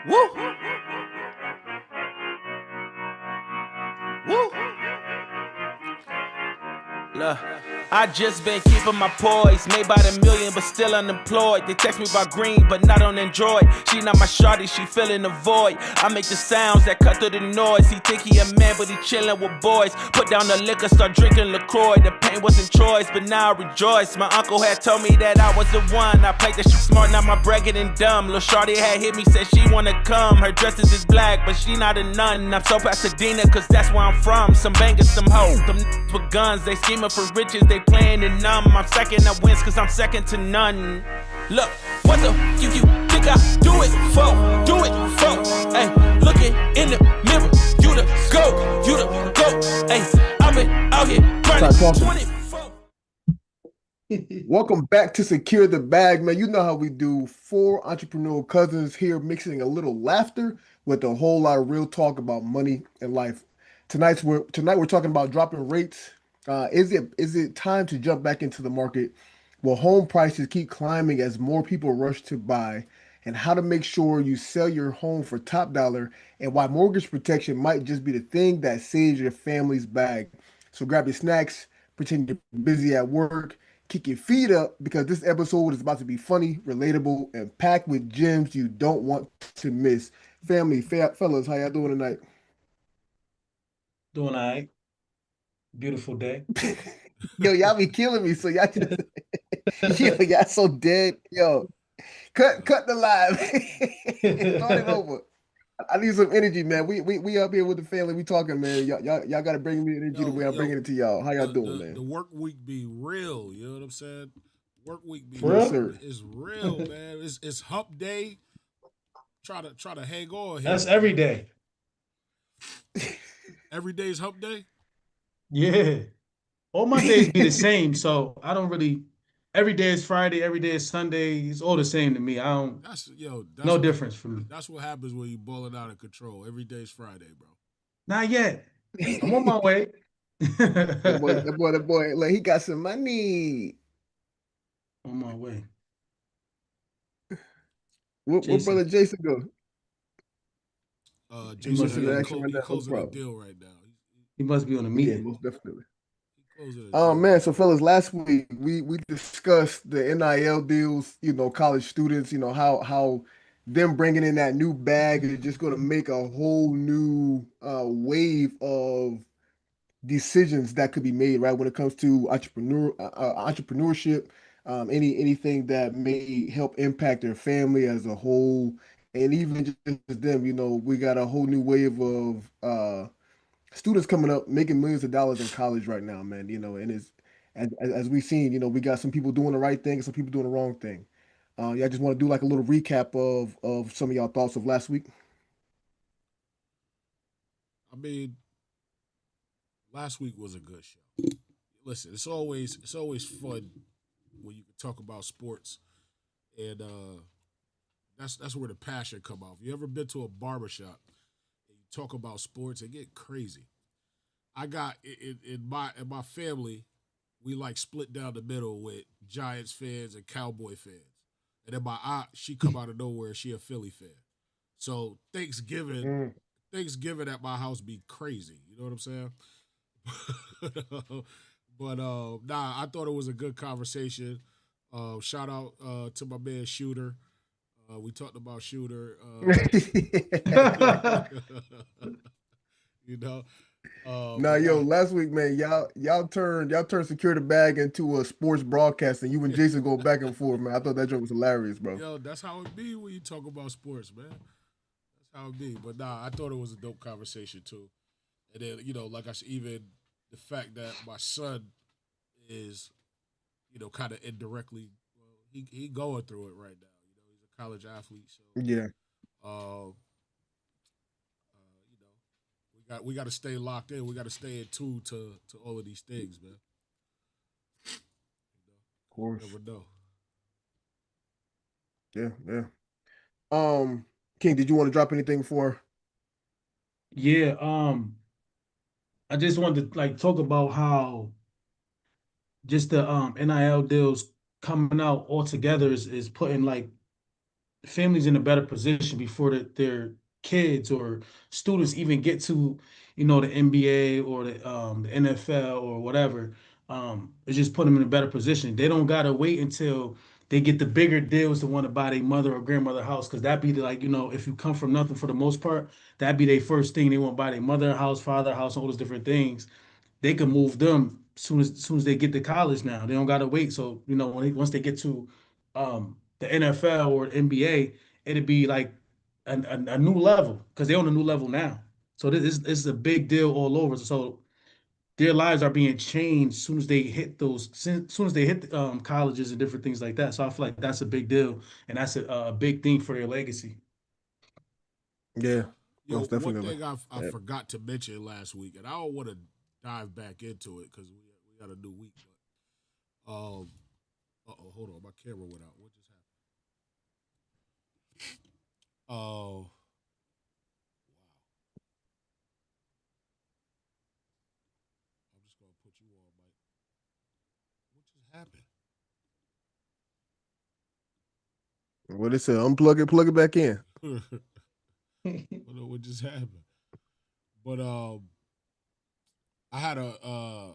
Woo! Woo! Look, I just been keeping my poise. Made by the million, but still unemployed. They text me about green, but not on Android. She not my shawty, she filling the void. I make the sounds that cut through the noise. He think he a man, but he chillin' with boys. Put down the liquor, start drinking LaCroix. The pain wasn't choice, but now I rejoice. My uncle had told me that I was the one. I played that shit smart, now my bragging and dumb. Lil' shawty had hit me, said she wanna come. Her dresses is black, but she not a nun. I'm so Pasadena, cause that's where I'm from. Some bangers, some hoes. Them with guns, they scheming for riches, they playing it numb. I'm second, I wins cause I'm second to none. Look, what the you think I do it for? Do it for? Hey, looking in the mirror, you the GOAT, hey, I've been out here grinding 24. Welcome back to Secure the Bag, man. You know how we do. Four entrepreneurial cousins here mixing a little laughter with a whole lot of real talk about money and life. Tonight we're talking about dropping rates. Is it time to jump back into the market? Will home prices keep climbing as more people rush to buy? And how to make sure you sell your home for top dollar, and why mortgage protection might just be the thing that saves your family's bag. So grab your snacks, pretend you're busy at work, kick your feet up because this episode is about to be funny, relatable, and packed with gems you don't want to miss. Family, fellas, how y'all doing tonight? Doing all right. Beautiful day. Yo, y'all be killing me. So y'all just, yo, y'all so dead. Yo, cut the live. Start it over. I need some energy, man. We up here with the family. We talking, man. Y'all gotta bring me energy the way I'm bringing it to y'all. How y'all doing, man? The work week be real. You know what I'm saying? Work week be For real. real? Sir. It's real, man. It's hump day. Try to hang on here. That's every day. Every day's hump day. Yeah. All my days be the same, so I don't really. Every day is Friday. Every day is Sunday. It's all the same to me. I don't. That's No what, difference for me. That's what happens when you balling out of control. Every day's Friday, bro. Not yet. I'm on my way. That boy, like he got some money. On my way. Where Jason. brother Jason go? Jason, must be in he action right now, no closing a problem. deal right now. He must be on a Yeah, meeting. most definitely. He closing a Oh deal. man, so fellas, last week we discussed the NIL deals, college students, how them bringing in that new bag is just going to make a whole new wave of decisions that could be made, right? When it comes to entrepreneurship, anything that may help impact their family as a whole, and even just them, we got a whole new wave of students coming up making millions of dollars in college right now, man. And it's as we've seen, we got some people doing the right thing and some people doing the wrong thing. Yeah, I just want to do like a little recap of some of y'all thoughts of last week. I mean, last week was a good show. Listen, it's always fun when you can talk about sports, and that's where the passion come off. You ever been to a barbershop and you talk about sports and get crazy? I got in my family, we like split down the middle with Giants fans and Cowboy fans, and then my aunt, she come out of nowhere, she a Philly fan. So Thanksgiving at my house be crazy. You know what I'm saying? But nah, I thought it was a good conversation. Shout out to my man Shooter. We talked about Shooter. You know. Nah, yo, last week, man, y'all turned Secure the Bag into a sports broadcast, and you and Jason go back and forth, man. I thought that joke was hilarious, bro. Yo, that's how it be when you talk about sports, man. That's how it be. But nah, I thought it was a dope conversation too. And then, like I said, even the fact that my son is, kind of indirectly, well, he going through it right now. He's a college athlete, so Yeah. uh, we got to stay locked in. We got to stay in tune to all of these things, man. Of course. Never know. Yeah. King, did you want to drop anything for? Yeah. I just wanted to talk about how just the NIL deals coming out all together is putting families in a better position before their kids or students even get to, the NBA or the NFL or whatever. It's just put them in a better position. They don't gotta wait until they get the bigger deals to want to buy their mother or grandmother house, because that be like, if you come from nothing for the most part, that'd be their first thing. They want to buy their mother house, father house, all those different things. They can move them soon as they get to college now. They don't gotta wait. So, once they get to the NFL or NBA, it'd be like a new level because they're on a new level now. So this is a big deal all over. So their lives are being changed soon as they hit soon as they hit colleges and different things like that. So I feel like that's a big deal, and that's a big thing for their legacy. Yeah, Yo, most one definitely. thing I Yeah. forgot to mention last week, and I don't want to dive back into it because we got a new week. But hold on, my camera went out. What just happened? Oh, I'm just gonna put you on, Mike. What just happened? What it said, unplug it, plug it back in. I don't know what just happened. But I had I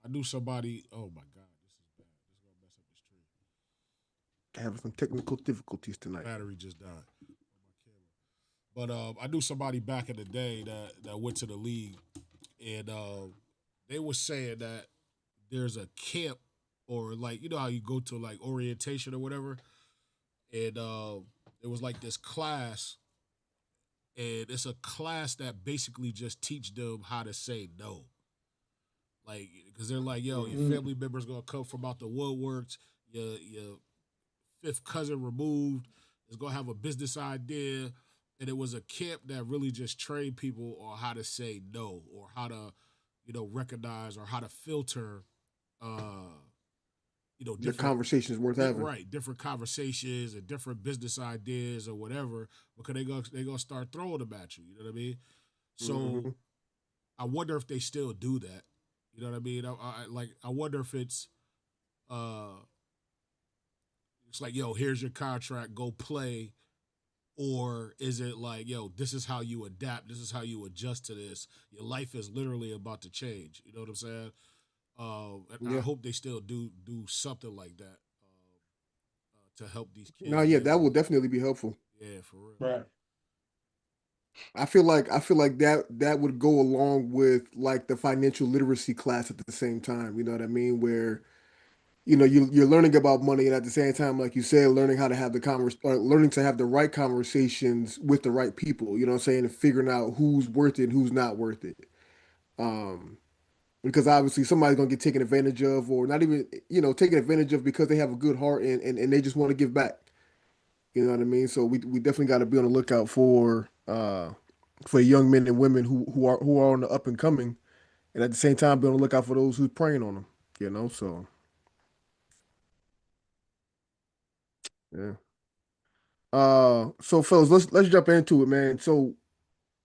knew somebody. Oh my god, this is bad. This is gonna mess up the stream. Having some technical difficulties tonight. Battery just died on my camera. But I knew somebody back in the day that went to the league, and they were saying that there's a camp, or like, you know how you go to like orientation or whatever, and it was like this class, and it's a class that basically just teach them how to say no. Like, because they're like, yo, your Mm, family member's gonna come from out the woodworks. Your fifth cousin removed is gonna have a business idea, and it was a camp that really just trained people on how to say no, or how to, recognize, or how to filter, uh, The different, conversation is worth having. right, different conversations and different business ideas or whatever, because they gonna start throwing them at you. You know what I mean? So Hmm. I wonder if they still do that. You know what I mean? I wonder if uh it's like, yo, here's your contract, go play, or is it like, yo, this is how you adapt, this is how you adjust to this. Your life is literally about to change. You know what I'm saying? And I Yeah. hope they still do something like that to help these No, kids yeah, get that will definitely be helpful. yeah, for real. right. I feel like that would go along with like the financial literacy class at the same time. You know what I mean? Where you're learning about money, and at the same time, like you said, learning how to have the or learning to have the right conversations with the right people. You know what I'm saying? And figuring out who's worth it and who's not worth it. Um, because obviously somebody's gonna get taken advantage of, or not even taken advantage of because they have a good heart and they just want to give back. You know what I mean? So we definitely got to be on the lookout for young men and women who are on the up and coming, and at the same time be on the lookout for those who's preying on them. So yeah. So fellas, let's jump into it, man. So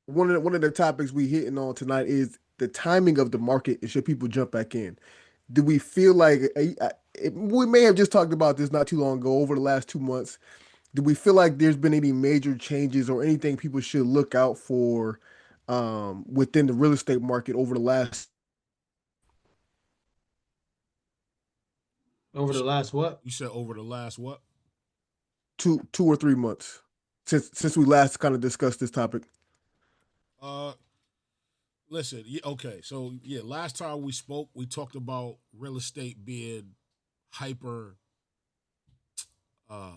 one of the topics we hitting on tonight is the timing of the market and should people jump back in? Do we feel like we may have just talked about this not too long ago over the last 2 months? Do we feel like there's been any major changes or anything people should look out for within the real estate market over the last Over the last what? You said over the last what? two or 3 months since we last kind of discussed this topic? uh Listen, yeah, okay, so yeah, last time we spoke, we talked about real estate being hyper uh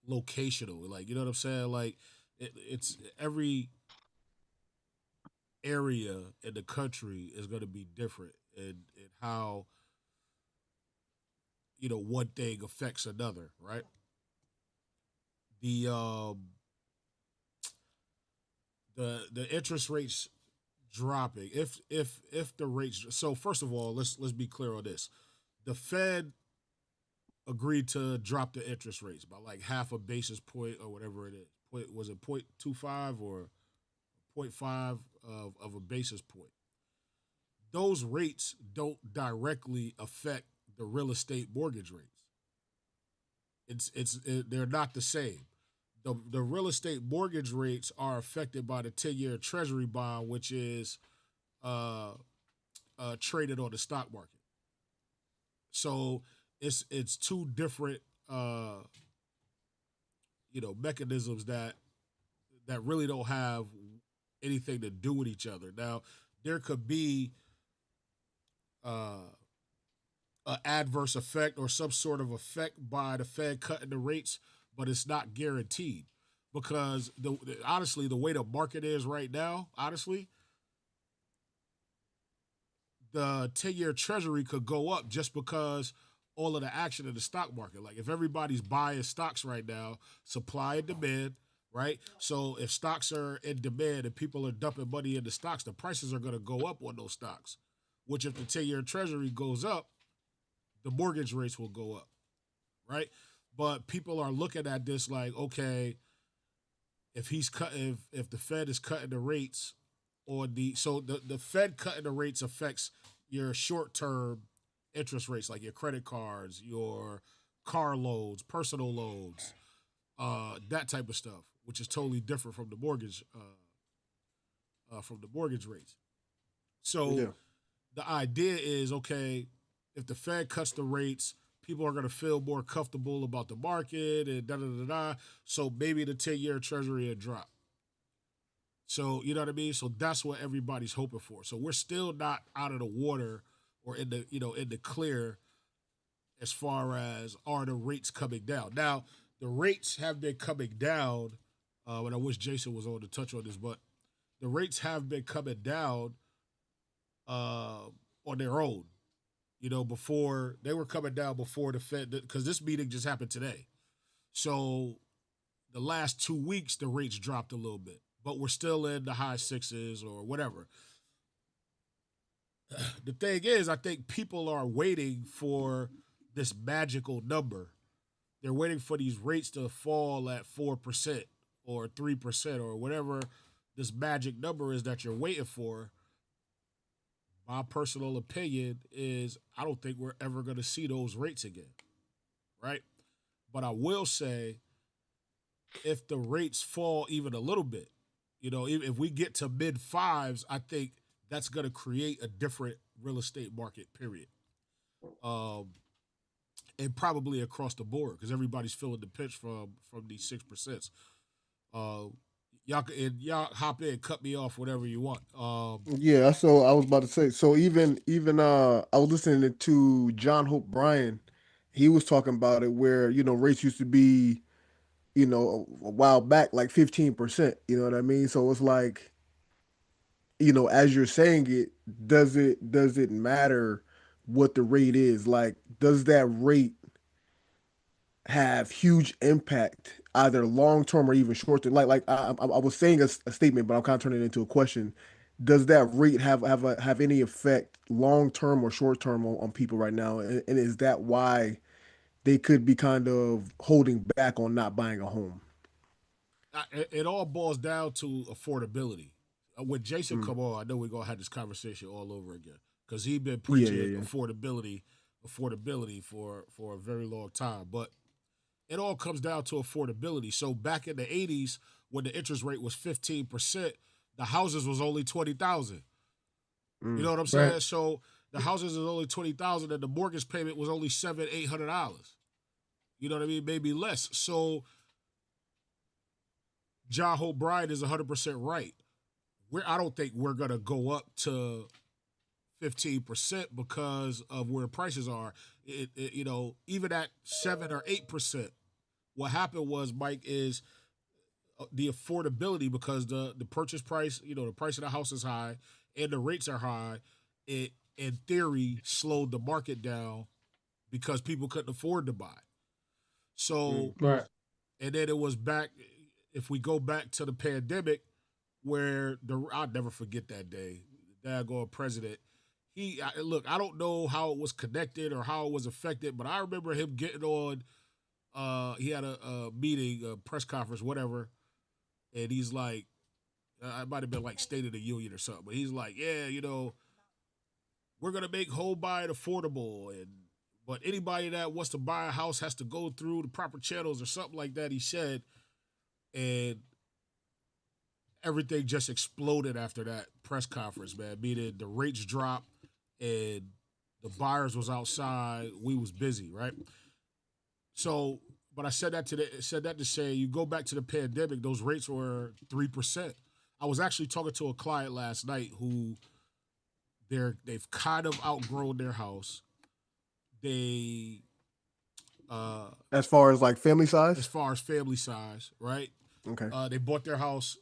locational. Like, you know what I'm saying? Like, it's every area in the country is going to be different, and how, one thing affects another, right? The interest rates dropping, if the rates, so first of all, let's be clear on this. The Fed agreed to drop the interest rates by like half a basis point or whatever it is. Was it 0.25 or point 0.5 of a basis point? Those rates don't directly affect the real estate mortgage rates. they're not the same. The real estate mortgage rates are affected by the 10-year Treasury bond, which is uh, traded on the stock market. So it's two different mechanisms that really don't have anything to do with each other. Now there could be uh, an adverse effect or some sort of effect by the Fed cutting the rates, but it's not guaranteed because honestly, the way the market is right now, honestly, the 10-year Treasury could go up just because all of the action in the stock market. Like if everybody's buying stocks right now, supply and demand, right? So if stocks are in demand and people are dumping money into stocks, the prices are going to go up on those stocks. Which if the 10-year Treasury goes up, the mortgage rates will go up, right? But people are looking at this like, okay, if the Fed is cutting the rates the Fed cutting the rates affects your short term interest rates like your credit cards, your car loans, personal loans, that type of stuff, which is totally different from the mortgage rates. So Yeah. the idea is, okay, if the Fed cuts the rates, people are going to feel more comfortable about the market and da da da da. So maybe the 10-year Treasury will drop. So you know what I mean. So that's what everybody's hoping for. So we're still not out of the water or in the clear as far as are the rates coming down. Now the rates have been coming down. And I wish Jason was on to touch on this, but the rates have been coming down on their own. Before they were coming down before the Fed, because this meeting just happened today. So the last 2 weeks, the rates dropped a little bit, but we're still in the high sixes or whatever. The thing is, I think people are waiting for this magical number. They're waiting for these rates to fall at 4% or 3% or whatever this magic number is that you're waiting for. My personal opinion is I don't think we're ever going to see those rates again, right? But I will say if the rates fall even a little bit, if we get to mid fives, I think that's going to create a different real estate market, period. And probably across the board because everybody's feeling the pinch from these 6%. Y'all hop in, cut me off, whatever you want. Yeah, so I was about to say, so even I was listening to John Hope Bryan. He was talking about it where, rates used to be, a while back like 15%, you know what I mean? So it's like, as you're saying it, does it matter what the rate is? Like, does that rate have huge impact, either long term or even short term? Like I was saying a statement, but I'm kind of turning it into a question. Does that rate have any effect long term or short term on people right now? And is that why they could be kind of holding back on not buying a home? It all boils down to affordability. When Jason Mm. come on, I know we're gonna have this conversation all over again because he's been Yeah, preaching yeah, yeah. affordability for a very long time. But it all comes down to affordability. So back in the '80s, when the interest rate was 15%, the houses was only 20,000. You know Mm. what I'm Right. saying? So the houses was only 20,000, and the mortgage payment was only $700-800. You know what I mean? Maybe less. So John Hope Bryan is 100% right. I don't think we're gonna go up to 15% because of where prices are. Even at 7 or 8%, what happened was, Mike, is the affordability because the purchase price, the price of the house is high and the rates are high. It in theory slowed the market down because people couldn't afford to buy. So Mm. Right. and then it was back. If we go back to the pandemic, where I'll never forget that day. The daggone president. Look. I don't know how it was connected or how it was affected, but I remember him getting on. He had a meeting, a press conference, whatever, and he's like, it might have been like State of the Union or something, but he's like, yeah, we're gonna make home buying affordable, and But anybody that wants to buy a house has to go through the proper channels or something like that, he said. And everything just exploded after that press conference, man. Meaning the rates dropped and the buyers was outside. We was busy, right? So, but I said that to say, you go back to the pandemic, those rates were 3%. I was actually talking to a client last night who they've kind of outgrown their house. They As far as like family as size? far as family size, right? Okay. They bought their house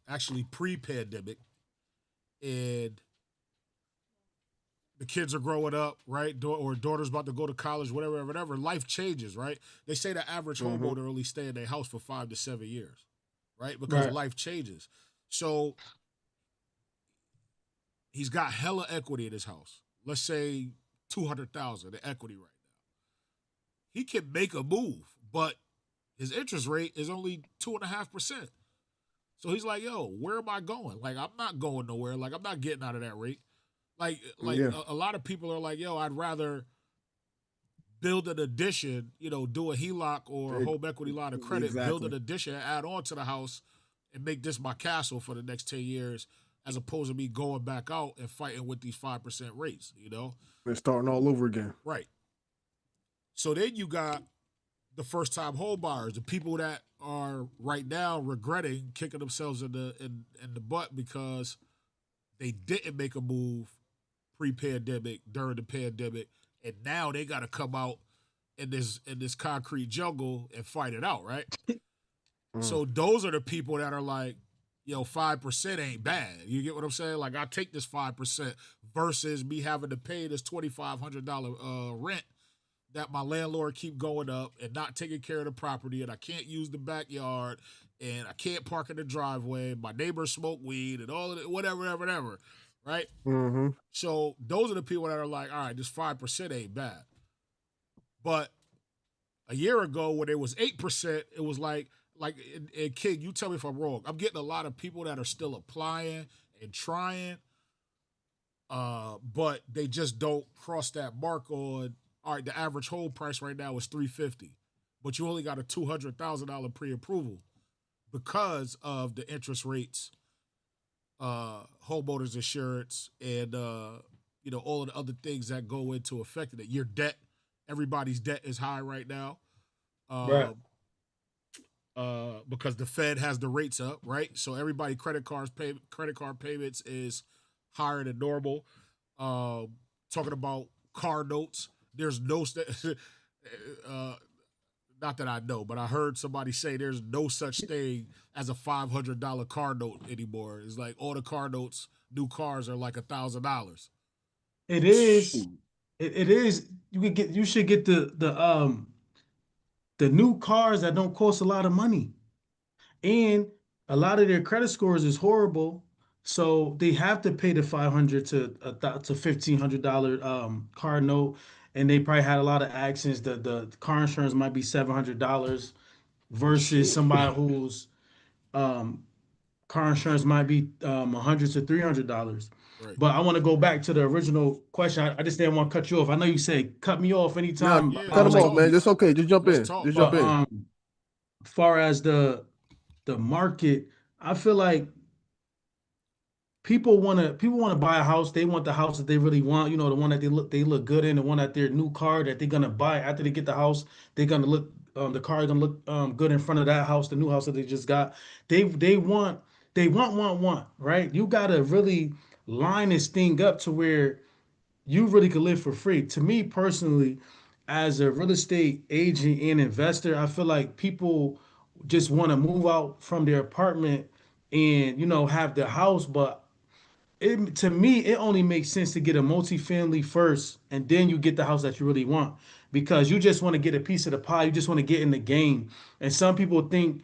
actually pre-pandemic, and the kids are growing up, right? Or daughter's about to go to college, whatever, whatever. Life changes, right? They say the average Mm-hmm. homeowner only stay in their house for 5 to 7 years, right? Because Right. life changes. So he's got hella equity in his house. Let's say 200,000 in equity right now. He can make a move, but his interest rate is only 2.5%. So he's like, yo, where am I going? Like, I'm not going nowhere. Like, I'm not getting out of that rate. Like Yeah. a lot of people are like, yo, I'd rather build an addition, do a HELOC or a home equity line of credit, build an Exactly. addition, add on to the house, and make this my castle for the next 10 years, as opposed to me going back out and fighting with these 5% rates. They're starting all over again. Right. So then you got the first time home buyers, the people that are right now regretting kicking themselves in the butt because they didn't make a move pre-pandemic, during the pandemic, and now they got to come out in this concrete jungle and fight it out, right? So those are the people that are like, 5% ain't bad. You get what I'm saying? Like, I take this 5% versus me having to pay this $2,500 rent that my landlord keep going up and not taking care of the property, and I can't use the backyard, and I can't park in the driveway. My neighbors smoke weed and all of it, whatever, right? Mm-hmm. So those are the people that are like, all right, this 5% ain't bad. But a year ago, when it was 8%, it was like, and King, you tell me if I'm wrong. I'm getting a lot of people that are still applying and trying, but they just don't cross that mark on. All right, the average home price right now is $350, but you only got a $200,000 pre-approval because of the interest rates, homeowners insurance, and all of the other things that go into affecting it. Your debt, everybody's debt is high right now. Right. Because the Fed has the rates up, right? So everybody credit card payments is higher than normal. Talking about car notes, there's no not that I know, but I heard somebody say there's no such thing as a $500 car note anymore. It's like all the car notes, new cars are like $1,000. It is. It is. You should get the new cars that don't cost a lot of money. And a lot of their credit scores is horrible. So they have to pay the 500 to $1,500 car note. And they probably had a lot of accidents. The car insurance might be $700 versus Shit. somebody whose um, car insurance might be $100 to $300. Right. But I want to go back to the original question. I just didn't want to cut you off. I know you said cut me off Nah, anytime. Yeah, cut let's them off, talk. man. It's okay. Just jump Let's in. talk, Just But jump man. in. far as the market, I feel like people wanna buy a house. They want the house that they really want. The one that they look good in, the one that their new car that they're gonna buy after they get the house. They're gonna look the car is gonna look good in front of that house, the new house that they just got. They want, right? You gotta really line this thing up to where you really could live for free. To me personally, as a real estate agent and investor, I feel like people just want to move out from their apartment and have the house, but to me, it only makes sense to get a multifamily first, and then you get the house that you really want, because you just want to get a piece of the pie. You just want to get in the game. And some people think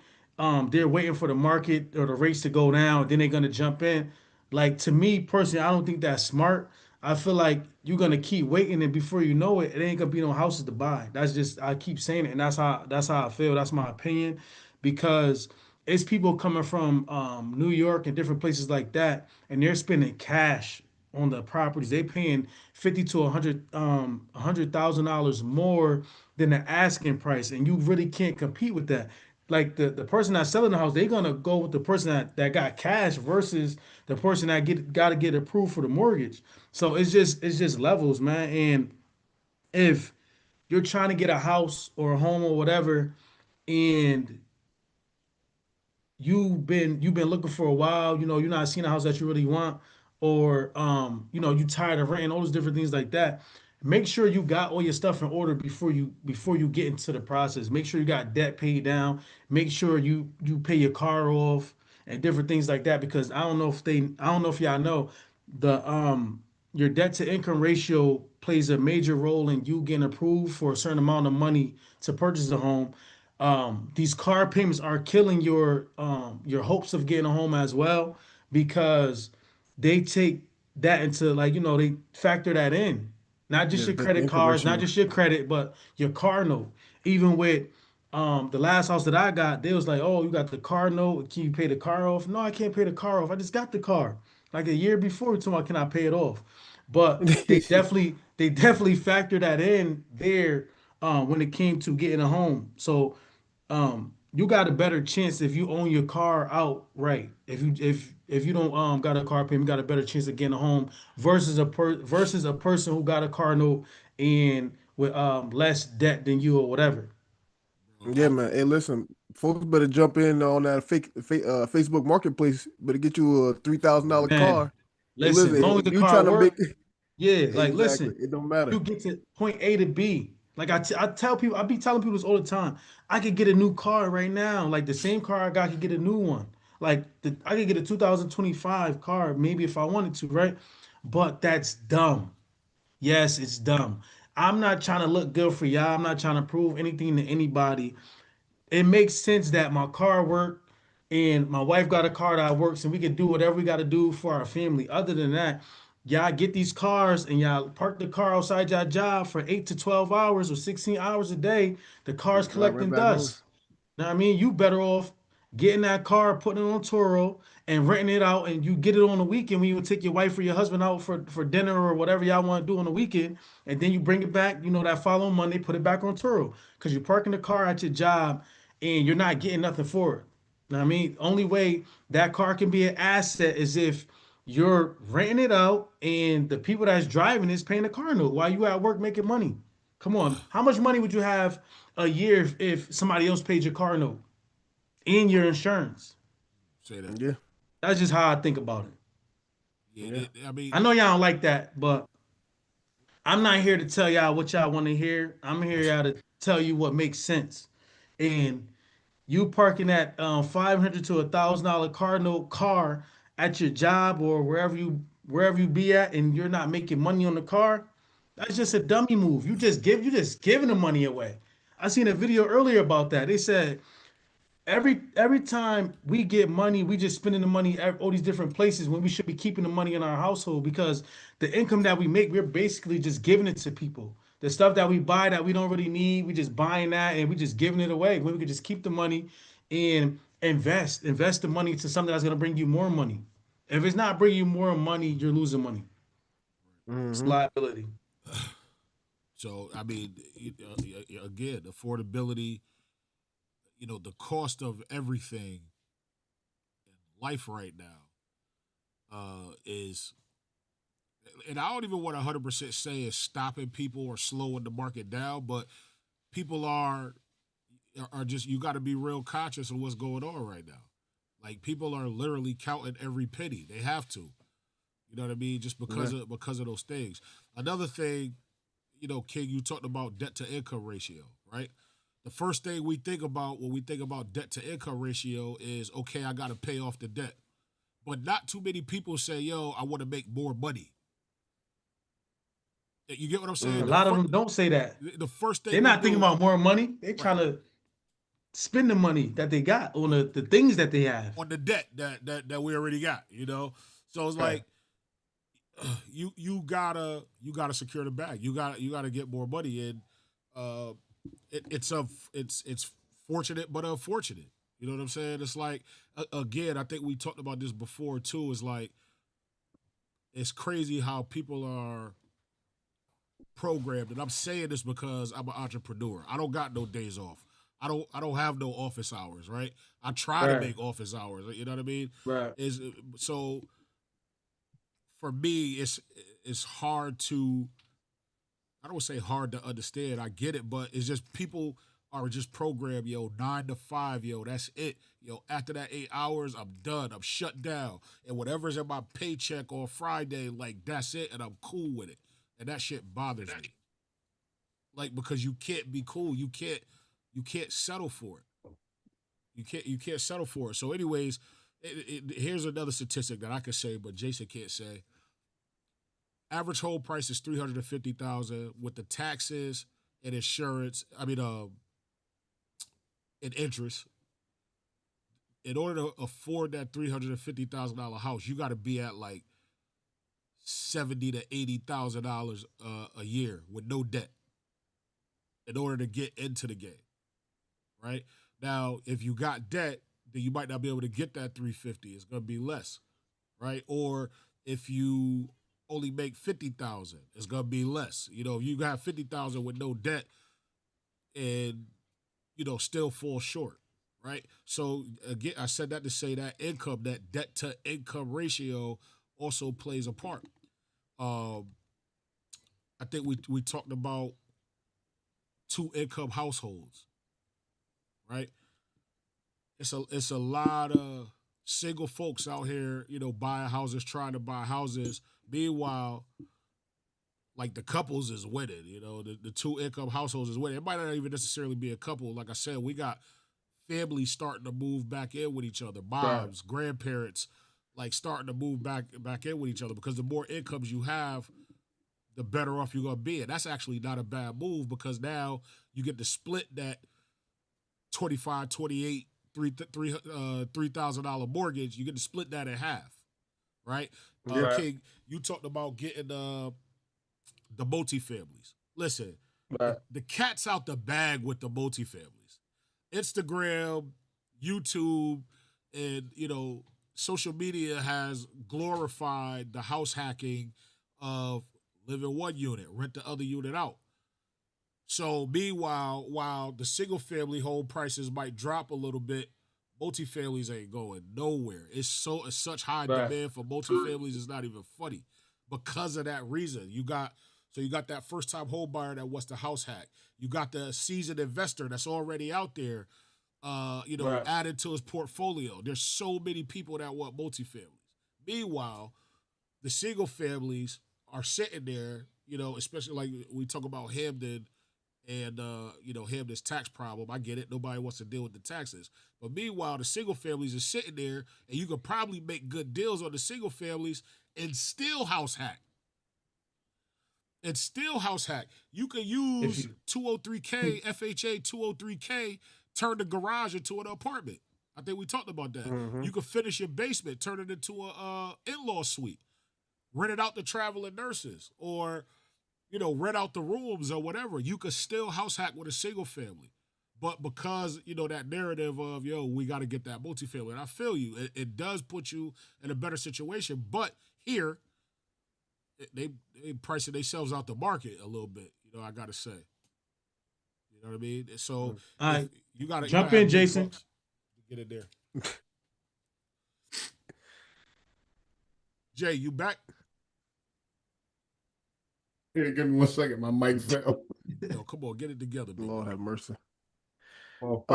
they're waiting for the market or the rates to go down, then they're gonna jump in. Like, to me personally, I don't think that's smart. I feel like you're gonna keep waiting, and before you know it, it ain't gonna be no houses to buy. That's just, I keep saying it, and that's how I feel. That's my opinion, because it's people coming from New York and different places like that, and they're spending cash on the properties. They paying 50 to $100,000 more than the asking price, and you really can't compete with that. Like the person that's selling the house, they're gonna go with the person that got cash versus the person that got to get approved for the mortgage. So it's just levels, man. And if you're trying to get a house or a home or whatever, and you've been looking for a while, you're not seeing a house that you really want, or you tired of renting, all those different things like that. Make sure you got all your stuff in order before you get into the process. Make sure you got debt paid down. Make sure you pay your car off and different things like that. Because I don't know if y'all know, the your debt to income ratio plays a major role in you getting approved for a certain amount of money to purchase a home. These car payments are killing your hopes of getting a home as well, because they take that into, like, they factor that in, not just Yeah, your the credit income cards, not ratio. just your credit, but your car note. Even with the last house that I got, they was like, "Oh, you got the car note, can you pay the car off?" No, I can't pay the car off, I just got the car like a year before. You told me, can I pay it off? But they definitely factor that in there, when it came to getting a home. So you got a better chance if you own your car outright. If you don't got a car payment, you got a better chance of getting a home versus a person who got a car note and with less debt than you or whatever. Bro, Yeah, man. Hey, listen, folks better jump in on that Facebook Marketplace. Better get you a $3,000 Man, car. Hey, listen, as long as listen, the you car trying to make work, yeah, like exactly. listen, It don't matter. you get to point A to B. Like I tell people, I be telling people this all the time. I could get a new car right now. Like the same car I got, I could get a new one. I could get a 2025 car, maybe if I wanted to, right? But that's dumb. Yes, it's dumb. I'm not trying to look good for y'all. I'm not trying to prove anything to anybody. It makes sense that my car worked and my wife got a car that works, and we can do whatever we got to do for our family. Other than that, y'all get these cars and y'all park the car outside y'all job for 8 to 12 hours or 16 hours a day. The car's Drive right collecting back home. dust. Know what I mean? You better off getting that car, putting it on Turo, and renting it out, and you get it on the weekend when you take your wife or your husband out for dinner or whatever y'all want to do on the weekend, and then you bring it back, that following Monday, put it back on Turo. Because you're parking the car at your job and you're not getting nothing for it. Know what I mean? Only way that car can be an asset is if you're renting it out and the people that's driving is paying the car note while you at work making money. Come on, how much money would you have a year if somebody else paid your car note and your insurance? say that. Yeah, That's just how I think about it. Yeah, yeah. I mean, I know y'all don't like that, but I'm not here to tell y'all what y'all want to hear. I'm here y'all to tell you what makes sense. And you parking that 500 to $1,000 car note car at your job or wherever you be at, and you're not making money on the car, that's just a dummy move. You just giving the money away. I seen a video earlier about that. They said every time we get money, we just spending the money at all these different places when we should be keeping the money in our household, because the income that we make, we're basically just giving it to people. The stuff that we buy that we don't really need, we just buying that and we just giving it away. When we could just keep the money and invest the money to something that's gonna bring you more money. If it's not bringing you more money, you're losing money. It's Hmm. liability. so I mean, again, affordability. The cost of everything in life right now is, and I don't even want to 100% say it's stopping people or slowing the market down, but people are just, you got to be real conscious of what's going on right now. Like, people are literally counting every penny. They have to. You know what I mean? Just Yeah. because of those things. Another thing, King, you talked about debt to income ratio, right? The first thing we think about when we think about debt to income ratio is, okay, I got to pay off the debt. But not too many people say, yo, I want to make more money. You get what I'm saying? A Mm. lot of them don't say that. The first They're thing we not thinking do, about more money. They're right, trying to spend the money that they got on the things that they have. on the debt that we already got. So it's Right. like, you gotta secure the bag. You gotta get more money, and uh, it's fortunate but unfortunate. You know what I'm saying? It's like, again, I think we talked about this before too. Is like, it's crazy how people are programmed. And I'm saying this because I'm an entrepreneur. I don't got no days off. I don't have no office hours, right? I try to Right, make office hours. You know what I mean? right, Is so for me, it's hard to, I don't say hard to understand. I get it, but it's just people are just programmed, yo, 9 to 5, yo, that's it. Yo, after that 8 hours, I'm done. I'm shut down. And whatever's in my paycheck on Friday, like that's it, and I'm cool with it. And that shit bothers me. Like because you can't be cool. You can't settle for it. You can't settle for it. So, anyways, here's another statistic that I could say, but Jason can't say. Average home price is 350,000 with the taxes and insurance. I mean, and interest. In order to afford that $350,000 house, you got to be at like $70,000 to $80,000 a year with no debt in order to get into the game. Right now, if you got debt, then you might not be able to get that 350. It's going to be less, right? Or if you only make 50,000, it's going to be less. If you got 50,000 with no debt and still fall short, right? So again, I said that to say that income, that debt to income ratio, also plays a part. Um, I think we talked about two income households, right? It's a lot of single folks out here, buying houses, trying to buy houses. Meanwhile, like the couples is winning, the two income households is winning. It might not even necessarily be a couple. Like I said, we got families starting to move back in with each other, right, moms, grandparents, like starting to move back in with each other because the more incomes you have, the better off you're gonna be. And that's actually not a bad move because now you get to split that 25, 28, $3,000 mortgage. You get to split that in half, right? right, King, you talked about getting the multifamilies. Listen, right, the cat's out the bag with the multifamilies. Instagram, YouTube, and social media has glorified the house hacking of live in one unit, rent the other unit out. So meanwhile, while the single family home prices might drop a little bit, multifamilies ain't going nowhere. It's such high right, demand for multifamilies, it's not even funny. Because of that reason. You got that first time home buyer that wants the house hack. You got the seasoned investor that's already out there right, added to his portfolio. There's so many people that want multifamilies. Meanwhile, the single families are sitting there, especially like we talk about Hamden and Hamden's tax problem. I get it. Nobody wants to deal with the taxes. But meanwhile, the single families are sitting there and you could probably make good deals on the single families and still house hack. You can if use you, 203K, FHA 203K, turn the garage into an apartment. I think we talked about that. Hmm. You can finish your basement, turn it into a in-law suite, rent it out to traveling nurses, or rent out the rooms or whatever. You could still house hack with a single family. But because, that narrative of, we got to get that multifamily, and I feel you, it does put you in a better situation. But here, they pricing themselves out the market a little bit, I got to say. You know what I mean? So all if right, you gotta jump in, have big Jason. bucks to get in there. Jay, you back? Here, give me 1 second. My mic fell. Yo, come on, get it together, big Lord dog. have mercy. Well,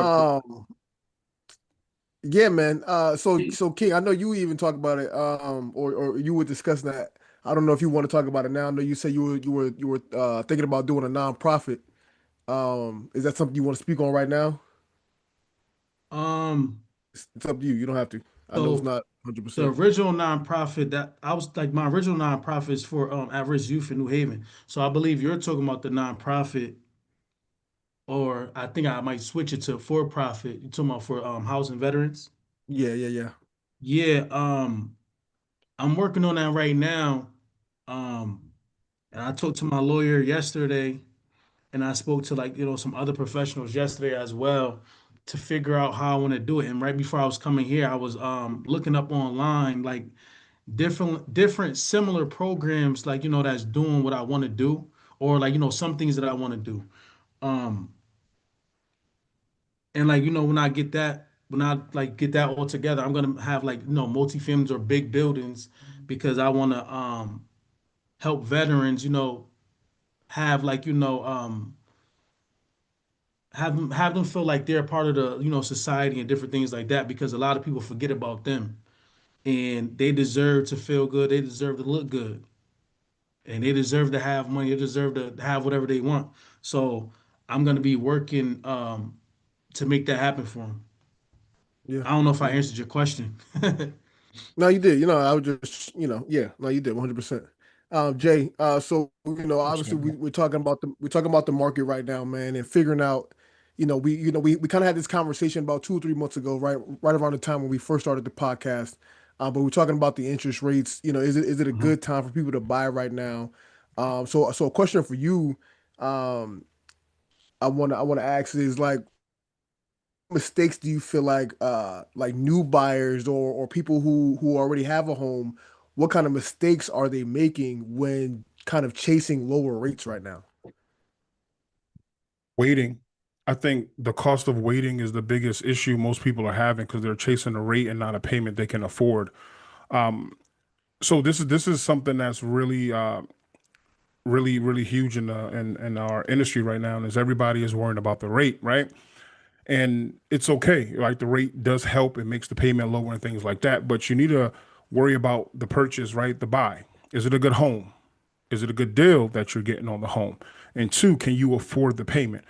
Yeah, man. So King, I know you even talked about it. Or you were discussing that. I don't know if you want to talk about it now. I know you said you were thinking about doing a nonprofit. Is that something you want to speak on right now? um, It's up to you. You don't have to. I know it's so not the 100%. original nonprofit that I was like, my original nonprofit is for at-risk youth in New Haven. So I believe you're talking about the nonprofit, or I think I might switch it to for profit. You're talking about for housing veterans. Yeah, yeah, yeah. Yeah, I'm working on that right now. Um, and I talked to my lawyer yesterday, and I spoke to like some other professionals yesterday as well to figure out how I want to do it. And right before I was coming here, I was looking up online like different similar programs, like, that's doing what I want to do, or like, some things that I want to do. Um, and like, when I like get that all together, I'm gonna have like, multi-families or big buildings, because I want to help veterans, have like, have them feel like they're part of the, society and different things like that, because a lot of people forget about them, and they deserve to feel good, they deserve to look good, and they deserve to have money, they deserve to have whatever they want. So I'm gonna be working to make that happen for them. Yeah. I don't know if I Yeah. answered your question. No, you did. I would just, yeah, no, you did 100%. Jay, so What's obviously up, bro? we're talking about the market right now, man, and figuring out, we kind of had this conversation about 2 or 3 months ago, right around the time when we first started the podcast. But we're talking about the interest rates. Is it a Mhm. good time for people to buy right now? So a question for you, um, I want to ask is like, mistakes do you feel like new buyers or people who already have a home, what kind of mistakes are they making when kind of chasing lower rates right now? Waiting. I think the cost of waiting is the biggest issue most people are having because they're chasing a rate and not a payment they can afford. Um, so this is something that's really huge in our industry right now, and is everybody is worrying about the rate, right? And it's okay. Like the rate does help; it makes the payment lower and things like that. But you need to worry about the purchase, right? The buy. Is it a good home? Is it a good deal that you're getting on the home? And two, can you afford the payment?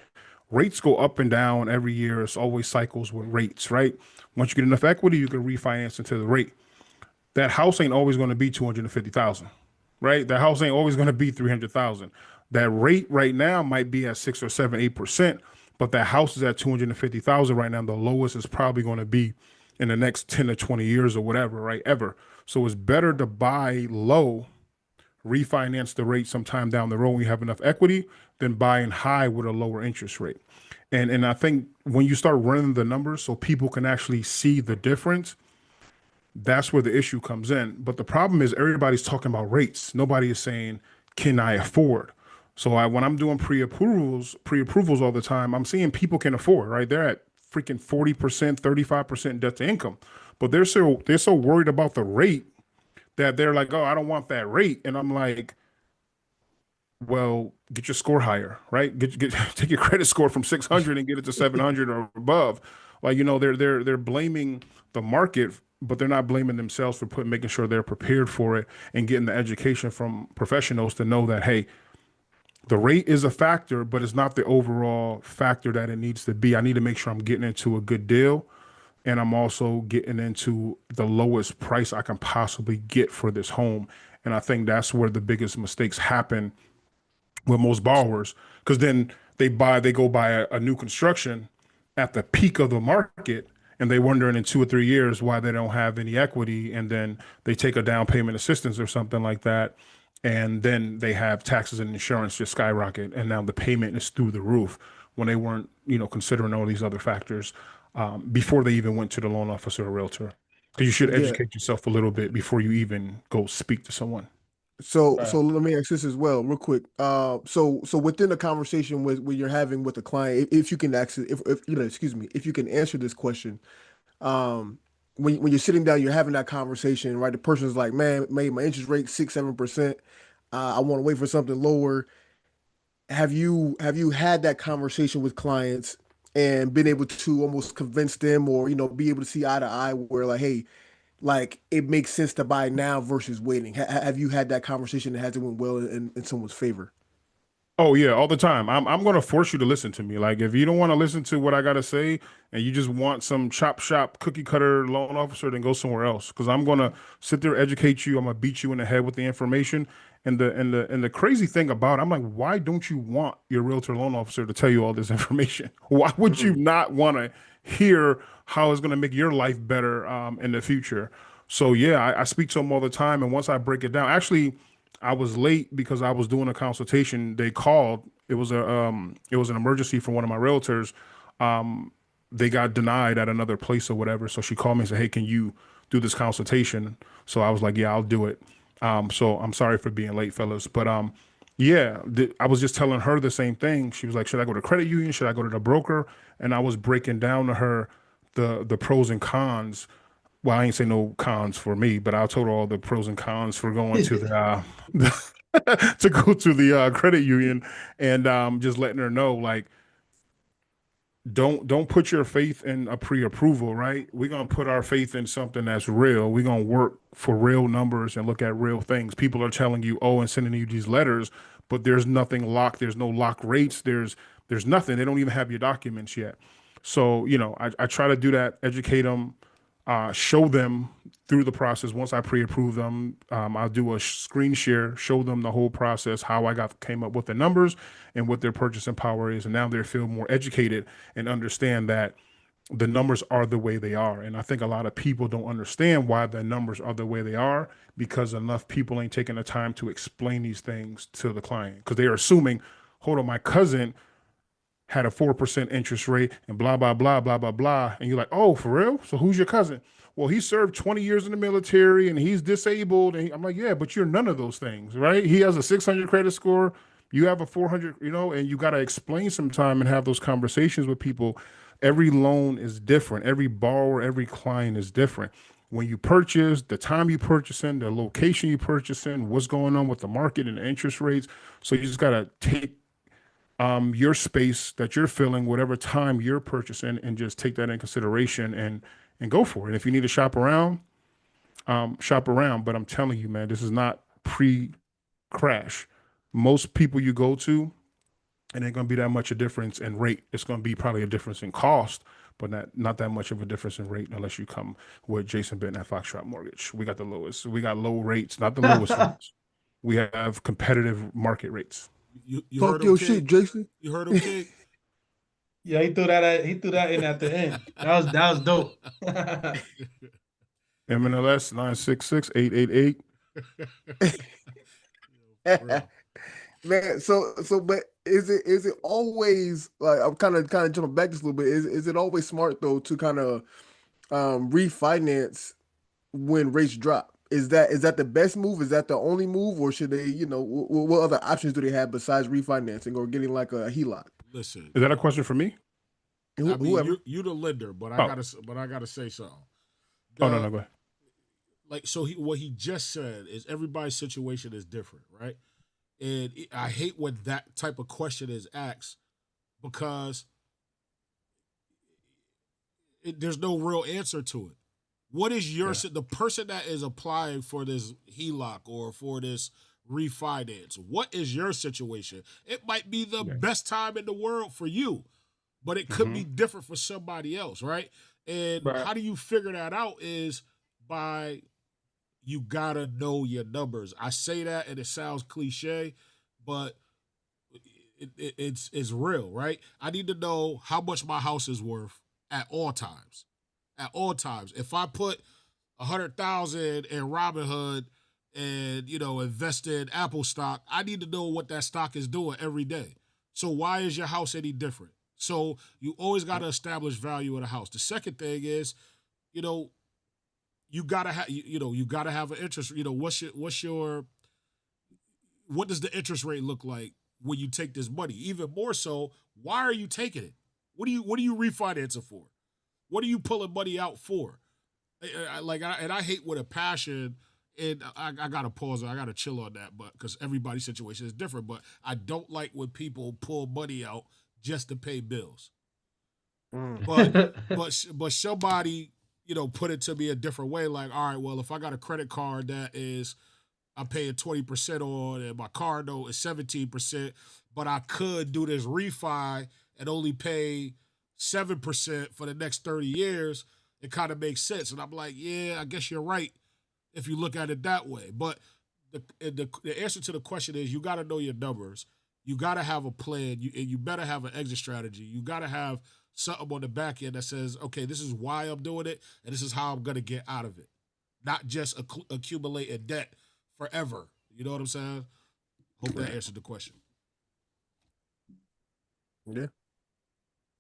Rates go up and down every year. It's always cycles with rates, right? Once you get enough equity, you can refinance into the rate. That house ain't always going to be 250,000, right? That house ain't always going to be 300,000. That rate right now might be at 6 or 7, 8%, but that house is at 250,000 right now. The lowest is probably going to be in the next 10 to 20 years or whatever, right? Ever. So it's better to buy low, refinance the rate sometime down the road when you have enough equity, than buying high with a lower interest rate. And I think when you start running the numbers so people can actually see the difference, that's where the issue comes in. But the problem is everybody's talking about rates. Nobody is saying, can I afford? So when I'm doing pre-approvals all the time, I'm seeing people can afford, right? They're at freaking 40%, 35% debt to income. But they're so worried about the rate that they're like, oh, I don't want that rate. And I'm like, well, get your score higher, right? Get take your credit score from 600 and get it to 700 or above. Like, they're blaming the market, but they're not blaming themselves for making sure they're prepared for it and getting the education from professionals to know that, hey, the rate is a factor, but it's not the overall factor that it needs to be. I need to make sure I'm getting into a good deal, and I'm also getting into the lowest price I can possibly get for this home. And I think that's where the biggest mistakes happen with most borrowers, because then they go buy a new construction at the peak of the market, and they wondering in 2 or 3 years why they don't have any equity, and then they take a down payment assistance or something like that, and then they have taxes and insurance just skyrocket, and now the payment is through the roof when they weren't, considering all these other factors before they even went to the loan officer or realtor. Because you should Yeah. educate yourself a little bit before you even go speak to someone. So let me ask this as well, real quick. So within the conversation with you're having with the client, if you can actually, if excuse me, if you can answer this question, um, when you're sitting down, you're having that conversation, right? The person's like, man, my interest rate 6, 7%. I want to wait for something lower. Have you had that conversation with clients and been able to almost convince them, or be able to see eye to eye where like, hey, like it makes sense to buy now versus waiting? Have you had that conversation that hasn't went well in someone's favor? Oh yeah, all the time. I'm gonna force you to listen to me. Like if you don't want to listen to what I gotta say and you just want some chop shop cookie cutter loan officer, then go somewhere else. Because I'm gonna sit there, educate you. I'm gonna beat you in the head with the information. And the crazy thing about it, I'm like, why don't you want your realtor loan officer to tell you all this information? Why would you Mhm. not want to hear how it's gonna make your life better in the future? So yeah, I speak to them all the time, and once I break it down, actually. I was late because I was doing a consultation. They called. It was an emergency for one of my realtors. Um, they got denied at another place or whatever. So she called me and said, "Hey, can you do this consultation. So I was like, yeah, I'll do it. So I'm sorry for being late, fellas. But yeah, I was just telling her the same thing. She was like, should I go to credit union? Should I go to the broker? And I was breaking down to her the pros and cons. Well, I ain't say no cons for me, but I told her all the pros and cons for going to to go to the credit union, and just letting her know, like, don't put your faith in a pre-approval, right? We're gonna put our faith in something that's real. We're gonna work for real numbers and look at real things. People are telling you, oh, and sending you these letters, but there's nothing locked. There's no lock rates. There's nothing. They don't even have your documents yet. So, I try to do that, educate them, show them through the process. Once I pre-approve them, I'll do a screen share, show them the whole process, how I came up with the numbers and what their purchasing power is. And now they feel more educated and understand that the numbers are the way they are. And I think a lot of people don't understand why the numbers are the way they are, because enough people ain't taking the time to explain these things to the client, because they are assuming, hold on, my cousin had a 4% interest rate and blah, blah, blah, blah, blah, blah. And you're like, oh, for real? So who's your cousin? Well, he served 20 years in the military and he's disabled. And I'm like, yeah, but you're none of those things, right? He has a 600 credit score. You have a 400, and you got to explain some time and have those conversations with people. Every loan is different. Every borrower, every client is different. When you purchase, the time you purchase in, the location you purchase in, what's going on with the market and the interest rates. So you just got to take your space that you're filling, whatever time you're purchasing, and just take that in consideration and go for it. If you need to shop around, shop around. But I'm telling you, man, this is not pre-crash. Most people you go to, it ain't gonna be that much a difference in rate. It's gonna be probably a difference in cost, but not that much of a difference in rate unless you come with Jason Benton at Foxtrot Mortgage. We got the lowest. We got low rates, not the lowest rates. We have competitive market rates. You Talk heard him, your King? shit, Jason. You heard him, King? Yeah, he threw that in at the end. That was dope. MLS 966-888. Man, but is it always, like, I'm kind of jumping back just a little bit. Is it always smart though to kind of refinance when rates drop? Is that the best move? Is that the only move, or should they, what other options do they have besides refinancing or getting like a HELOC? Listen, Is that a question for me? I mean, Whoever. you the lender, but Oh. I gotta say something. Oh, no, go ahead. Like, so what he just said is everybody's situation is different, right? And I hate when that type of question is asked, because there's no real answer to it. What is the person that is applying for this HELOC or for this refinance? What is your situation? It might be the best time in the world for you, but it could be different for somebody else, right? And how do you figure that out is by, you gotta know your numbers. I say that and it sounds cliche, but it's real, right? I need to know how much my house is worth at all times. At all times. If I put 100,000 in Robinhood and invest in Apple stock, I need to know what that stock is doing every day. So why is your house any different? So you always got to establish value in a house. The second thing is, you gotta have you gotta have an interest. What does the interest rate look like when you take this money? Even more so, why are you taking it? What are you refinancing for? What are you pulling money out for? I hate with a passion, and I gotta pause. I gotta chill on that, but because everybody's situation is different. But I don't like when people pull money out just to pay bills. But somebody put it to me a different way. Like, all right, well, if I got a credit card that is I'm paying 20% on, and my car note is 17%, but I could do this refi and only pay 7% for the next 30 years, it kind of makes sense. And I'm like, yeah, I guess you're right if you look at it that way. But the answer to the question is, you got to know your numbers. You got to have a plan, and you better have an exit strategy. You got to have something on the back end that says, okay, this is why I'm doing it, and this is how I'm going to get out of it. Not just accumulate in debt forever. You know what I'm saying? Hope that answered the question. Yeah.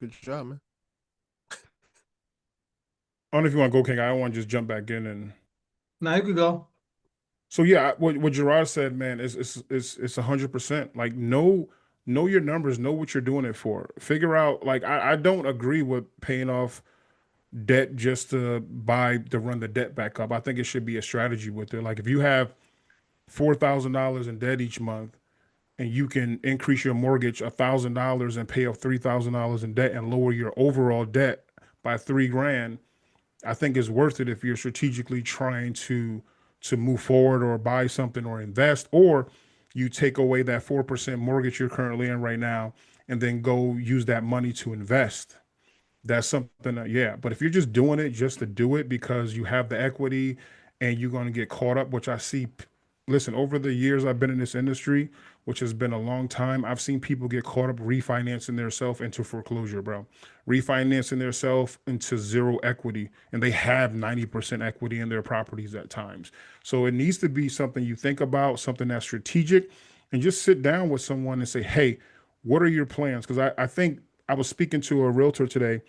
Good job, man. I don't know if you want to go, King. I don't want to just jump back in and Now you could go. so yeah, what Gerard said, man, is 100%. Like know your numbers, know what you're doing it for. Figure out like I don't agree with paying off debt just to run the debt back up. I think it should be a strategy with it. Like if you have $4,000 in debt each month and you can increase your mortgage $1,000 and pay off $3,000 in debt and lower your overall debt by 3 grand, I think is worth it if you're strategically trying to move forward or buy something or invest, or you take away that 4% mortgage you're currently in right now and then go use that money to invest. That's something that, yeah. But if you're just doing it just to do it because you have the equity and you're going to get caught up, which I see, listen, over the years I've been in this industry, which has been a long time, I've seen people get caught up refinancing themselves into foreclosure, bro. Refinancing themselves into zero equity, and they have 90% equity in their properties at times. So it needs to be something you think about, something that's strategic, and just sit down with someone and say, hey, what are your plans? Because I think I was speaking to a realtor today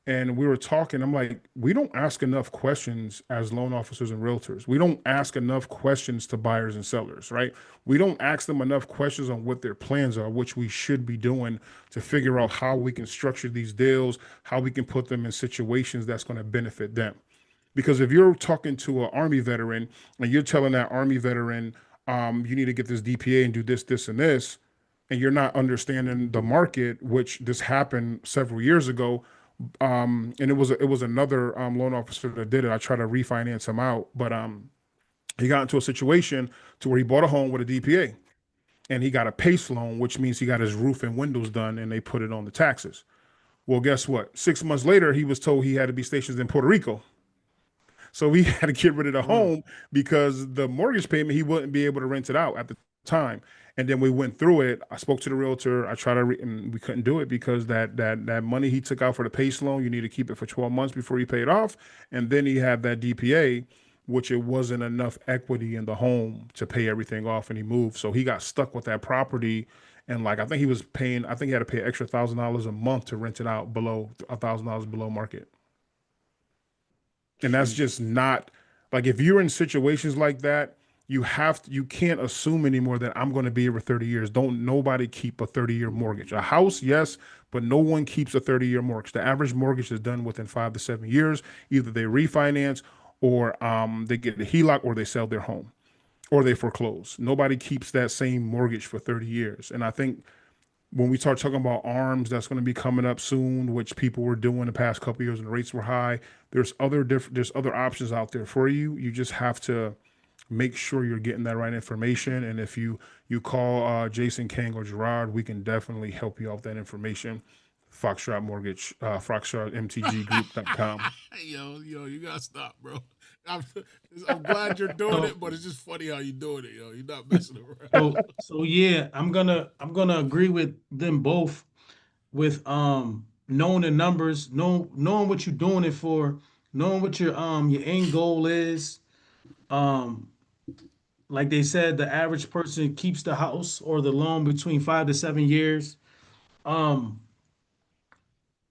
and we were talking. I'm like, we don't ask enough questions as loan officers and realtors. We don't ask enough questions to buyers and sellers, right? We don't ask them enough questions on what their plans are, which we should be doing to figure out how we can structure these deals, how we can put them in situations that's going to benefit them. Because if you're talking to an Army veteran and you're telling that Army veteran, you need to get this DPA and do this, this, and this, and you're not understanding the market, which this happened several years ago, and it was another loan officer that did it. I tried to refinance him out, but he got into a situation to where he bought a home with a DPA, and he got a PACE loan, which means he got his roof and windows done, and they put it on the taxes. Well, guess what? 6 months later, he was told he had to be stationed in Puerto Rico. So we had to get rid of the Mm. home because the mortgage payment, he wouldn't be able to rent it out at the time. And then we went through it. I spoke to the realtor. I tried and we couldn't do it because that money he took out for the PACE loan, you need to keep it for 12 months before you pay it off. And then he had that DPA, which it wasn't enough equity in the home to pay everything off, and he moved. So he got stuck with that property. And like I think he was paying, I think he had to pay extra $1,000 a month to rent it out below $1,000 below market. And that's Shoot. just not like if you're in situations like that, you can't assume anymore that I'm going to be here for 30 years. Don't nobody keep a 30-year mortgage. A house, yes, but no one keeps a 30-year mortgage. The average mortgage is done within 5 to 7 years. Either they refinance or they get the HELOC or they sell their home or they foreclose. Nobody keeps that same mortgage for 30 years. And I think when we start talking about arms that's going to be coming up soon, which people were doing the past couple of years and the rates were high, there's other options out there for you. You just have to make sure you're getting that right information. And if you call Jason King or Gerard, we can definitely help you out with that information. Foxtrot Mortgage, foxtrotmtggroup.com. Yo, you gotta stop, bro. I'm, I'm glad you're doing So it, but it's just funny how you doing it, yo. You're not messing around. so yeah, I'm gonna agree with them both with knowing the numbers, knowing what you're doing it for, knowing what your end goal is. Um, like they said, the average person keeps the house or the loan between 5 to 7 years. Um,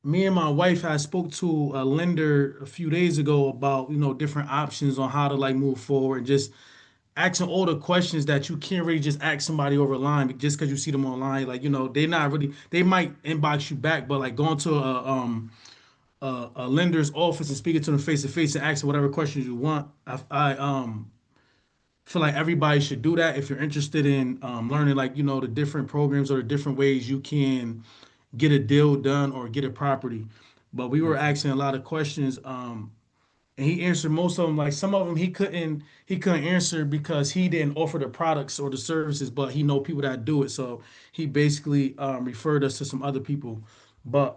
Me and my wife had spoke to a lender a few days ago about different options on how to like move forward and just asking all the questions that you can't really just ask somebody over line just because you see them online. Like they not really, they might inbox you back, but like going to a lender's office and speaking to them face to face and asking whatever questions you want. I feel like everybody should do that if you're interested in learning like the different programs or the different ways you can get a deal done or get a property. But we were asking a lot of questions, and he answered most of them. Like some of them he couldn't answer because he didn't offer the products or the services, but he know people that do it. So he basically referred us to some other people. But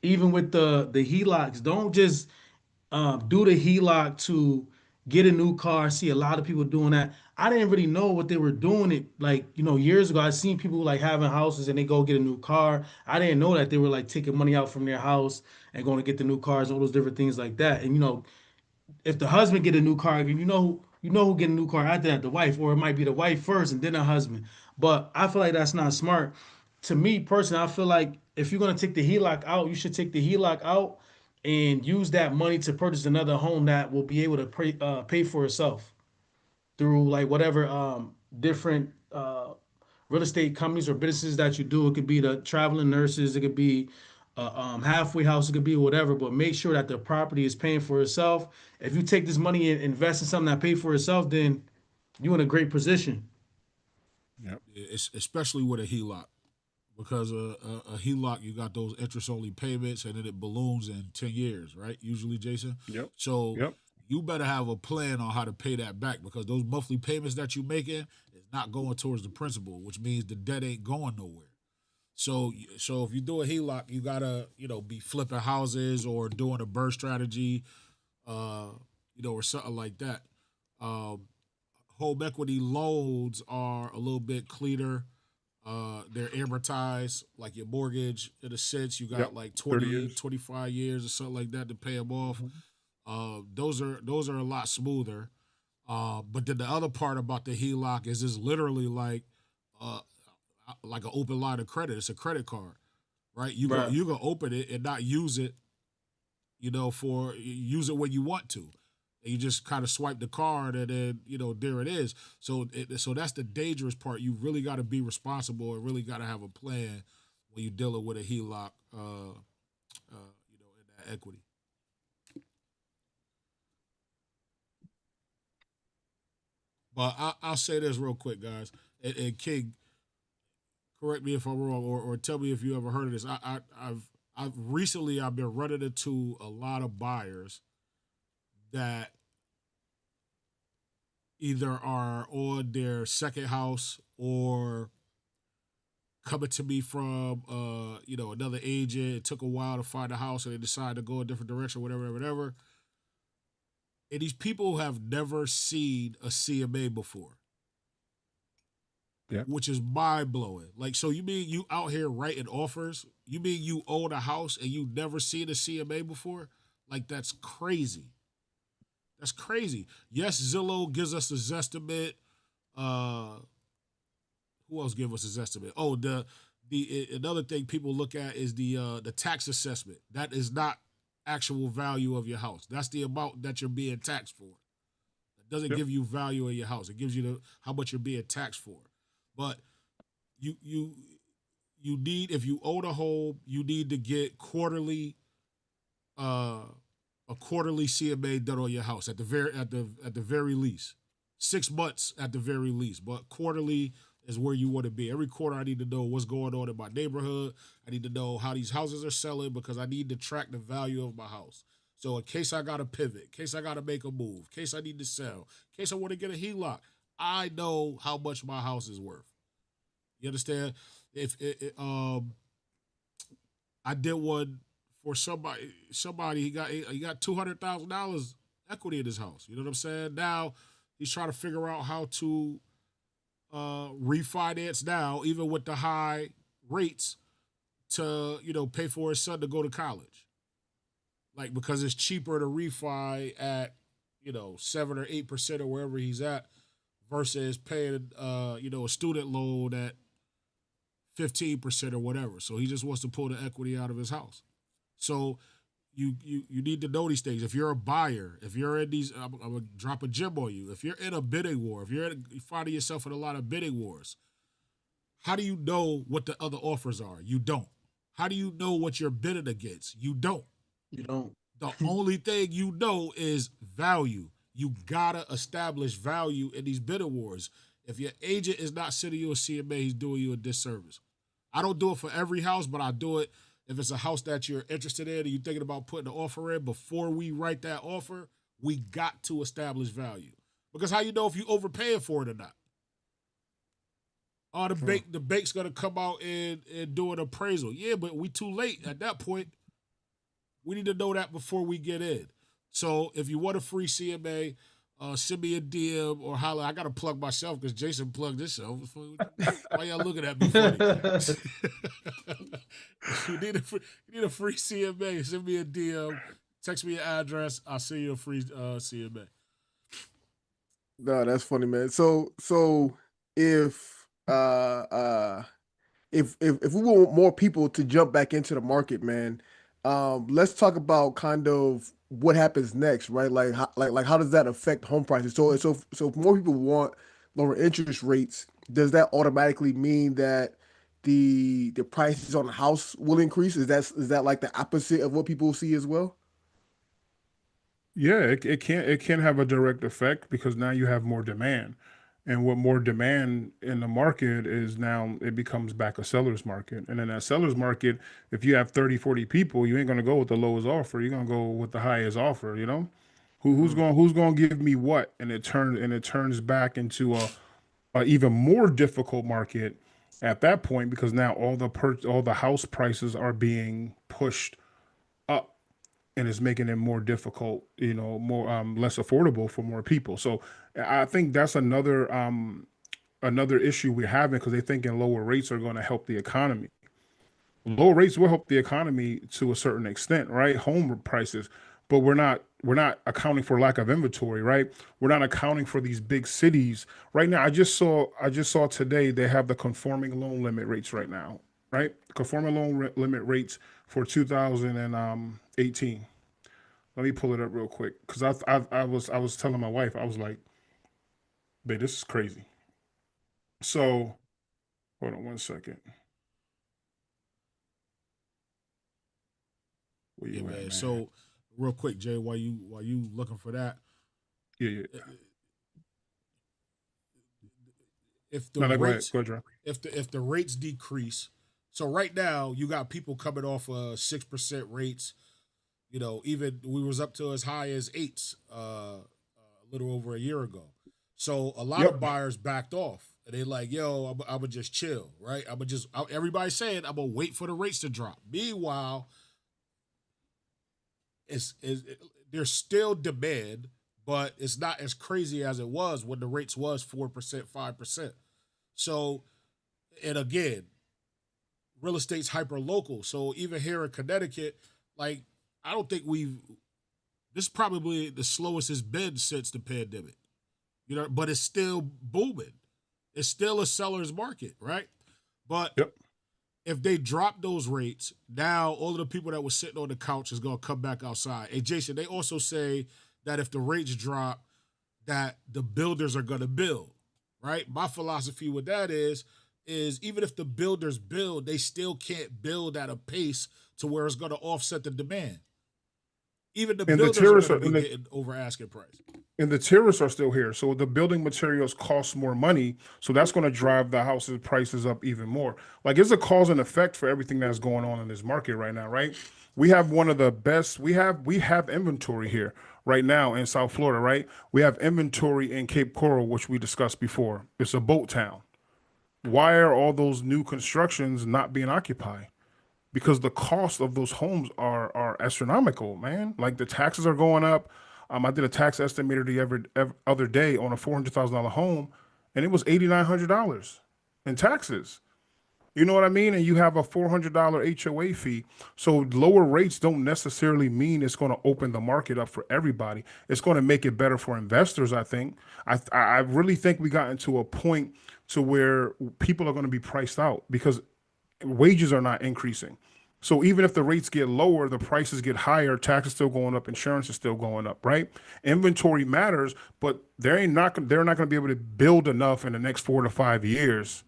even with the HELOCs, don't just do the HELOC to get a new car. I see a lot of people doing that. I didn't really know what they were doing it like, years ago. I seen people like having houses and they go get a new car. I didn't know that they were like taking money out from their house and going to get the new cars, all those different things like that. And if the husband get a new car, you know who get a new car after that, the wife, or it might be the wife first and then the husband. But I feel like that's not smart. To me personally, I feel like if you're gonna take the HELOC out, you should take the HELOC out and use that money to purchase another home that will be able to pay for itself through like whatever different real estate companies or businesses that you do. It could be the traveling nurses, it could be a halfway house, it could be whatever. But make sure that the property is paying for itself. If you take this money and invest in something that pays for itself, then you're in a great position. Yep. It's especially with a HELOC. Because a HELOC, you got those interest only payments, and then it balloons in 10 years, right? Usually, Jason. Yep. So Yep. you better have a plan on how to pay that back, because those monthly payments that you making is not going towards the principal, which means the debt ain't going nowhere. So if you do a HELOC, you gotta be flipping houses or doing a burst strategy, or something like that. Um, Home equity loans are a little bit cleaner. They're amortized like your mortgage in a sense. You got Yep. like 30 20, years. 25 years or something like that to pay them off. Mhm. Those are a lot smoother. But then the other part about the HELOC is it's literally uh, like an open line of credit. It's a credit card, right? Right. You can open it and not use it, use it when you want to. You just kind of swipe the card and then there it is. So that's the dangerous part. You really got to be responsible and really got to have a plan when you're dealing with a HELOC. In that equity. But I'll say this real quick, guys. And King, correct me if I'm wrong, or tell me if you ever heard of this. I've recently been running into a lot of buyers that either are on their second house or coming to me from another agent. It took a while to find a house and they decided to go a different direction, whatever. And these people have never seen a CMA before. Yeah. Which is mind blowing. Like, so you mean you out here writing offers? You mean you own a house and you never seen a CMA before? Like, that's crazy. That's crazy. Yes, Zillow gives us a Zestimate. Who else give us a Zestimate? Oh, the another thing people look at is the tax assessment. That is not actual value of your house. That's the amount that you're being taxed for. It doesn't Yep. give you value of your house. It gives you how much you're being taxed for. But you need, if you own a home, you need to get a quarterly CMA done on your house at the very least. 6 months at the very least, but quarterly is where you want to be. Every quarter, I need to know what's going on in my neighborhood. I need to know how these houses are selling because I need to track the value of my house. So in case I got to pivot, in case I got to make a move, in case I need to sell, in case I want to get a HELOC, I know how much my house is worth. You understand? If I did one for somebody he got $200,000 equity in his house. You know what I'm saying? Now he's trying to figure out how to refinance now, even with the high rates, to pay for his son to go to college. Like, because it's cheaper to refi at 7 or 8% or wherever he's at versus paying a student loan at 15% or whatever. So he just wants to pull the equity out of his house. So you need to know these things. If you're a buyer, if you're in these, I'm gonna drop a gem on you. If you're in a bidding war, if you're finding yourself in a lot of bidding wars, how do you know what the other offers are? You don't. How do you know what you're bidding against? You don't. You don't. The only thing you know is value. You gotta establish value in these bidding wars. If your agent is not sending you a CMA, he's doing you a disservice. I don't do it for every house, but I do it if it's a house that you're interested in and you're thinking about putting an offer in. Before we write that offer, we got to establish value. Because how you know if you overpaying for it or not? Oh, the bank's gonna come out and do an appraisal. Yeah, but we too late at that point. We need to know that before we get in. So if you want a free CMA, send me a DM or holla. I got to plug myself because Jason plugged himself. Why y'all looking at me funny? you need a free CMA. Send me a DM. Text me your address. I'll send you a free CMA. No, that's funny, man. So if we want more people to jump back into the market, man, Let's talk about kind of what happens next, right? Like how does that affect home prices? So if more people want lower interest rates, does that automatically mean that the prices on the house will increase? Is that like the opposite of what people see as well? Yeah, it can have a direct effect because now you have more demand. And what more demand in the market is now it becomes back a seller's market. And in that seller's market, if you have 30, 40 people, you ain't gonna go with the lowest offer. You're gonna go with the highest offer, you know? Mm. Who's gonna give me what? And it turns back into a even more difficult market at that point because now all the house prices are being pushed up and it's making it more difficult, you know, more less affordable for more people. So I think that's another issue we're having because they're thinking lower rates are going to help the economy. Lower rates will help the economy to a certain extent, right? Home prices, but we're not accounting for lack of inventory, right? We're not accounting for these big cities. Right now, I just saw today they have the conforming loan limit rates right now, right? Conforming limit rates for 2018. Let me pull it up real quick because I was telling my wife I was like, "Babe, this is crazy." So hold on one second. Where Yeah, you at, man. man? So real quick, Jay, while you looking for that, Yeah, yeah. if the No, no, go ahead. rates Go ahead, John. if the rates decrease, so right now you got people coming off 6% rates. You know, even we was up to as high as eights a little over a year ago. So a lot of Yep. buyers backed off. And they like, yo, I'm gonna just chill, right? Everybody's saying I'm gonna wait for the rates to drop. Meanwhile, it's there's still demand, but it's not as crazy as it was when the rates was 4%, 5%. So, and again, real estate's hyper local. So even here in Connecticut, like I don't think we've this is probably the slowest it's been since the pandemic. You know, but it's still booming. It's still a seller's market, right? But Yep. if they drop those rates, now all of the people that were sitting on the couch is gonna come back outside. Hey Jason, they also say that if the rates drop, that the builders are gonna build, right? My philosophy with that is even if the builders build, they still can't build at a pace to where it's gonna offset the demand. Even the And the builders are terrace gonna are be getting over asking price. and the terrorists are still here. So the building materials cost more money. So that's going to drive the houses prices up even more. Like it's a cause and effect for everything that's going on in this market right now, right? We have one of the best. We have inventory here right now in South Florida, right? We have inventory in Cape Coral, which we discussed before. It's a boat town. Why are all those new constructions not being occupied? Because the cost of those homes are astronomical, man. Like the taxes are going up. I did a tax estimator the other day on a $400,000 home, and it was $8,900 in taxes. You know what I mean? And you have a $400 HOA fee. So lower rates don't necessarily mean it's going to open the market up for everybody. It's going to make it better for investors, I think. I really think we got into a point to where people are going to be priced out because wages are not increasing. So even if the rates get lower, the prices get higher, taxes still going up, insurance is still going up, right? Inventory matters, but they're not going to be able to build enough in the next 4 to 5 years,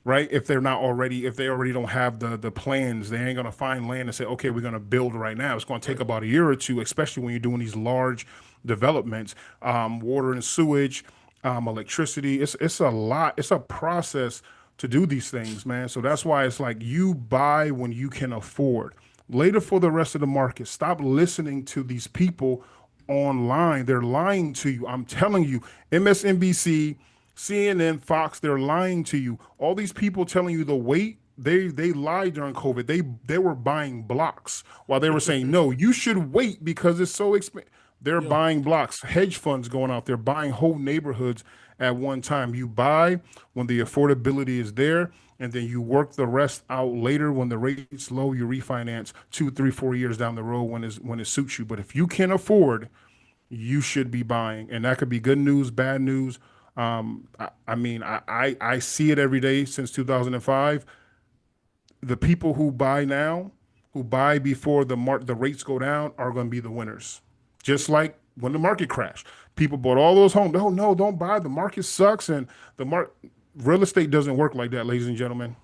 right? If they already don't have the plans, they ain't gonna find land and say, okay, we're gonna build right now. It's gonna take Right. about a year or two, especially when you're doing these large developments, water and sewage, electricity. It's a lot. It's a process to do these things, man. So that's why it's like you buy when you can afford. Later for the rest of the market. Stop listening to these people online. They're lying to you. I'm telling you, MSNBC, CNN, Fox, they're lying to you. All these people telling you the wait, they lied during COVID. They were buying blocks while they were saying, no, you should wait because it's so expensive. They're Yo, buying blocks, hedge funds going out there buying whole neighborhoods at one time. You buy when the affordability is there, and then you work the rest out later when the rate's low. You refinance 2, 3, 4 years down the road when it suits you. But if you can afford, you should be buying, and that could be good news, bad news. I mean, I see it every day since 2005. The people who buy now who buy before the rates go down are going to be the winners. Just like when the market crashed, people bought all those homes. Oh no, don't buy. The market sucks, and real estate doesn't work like that, ladies and gentlemen.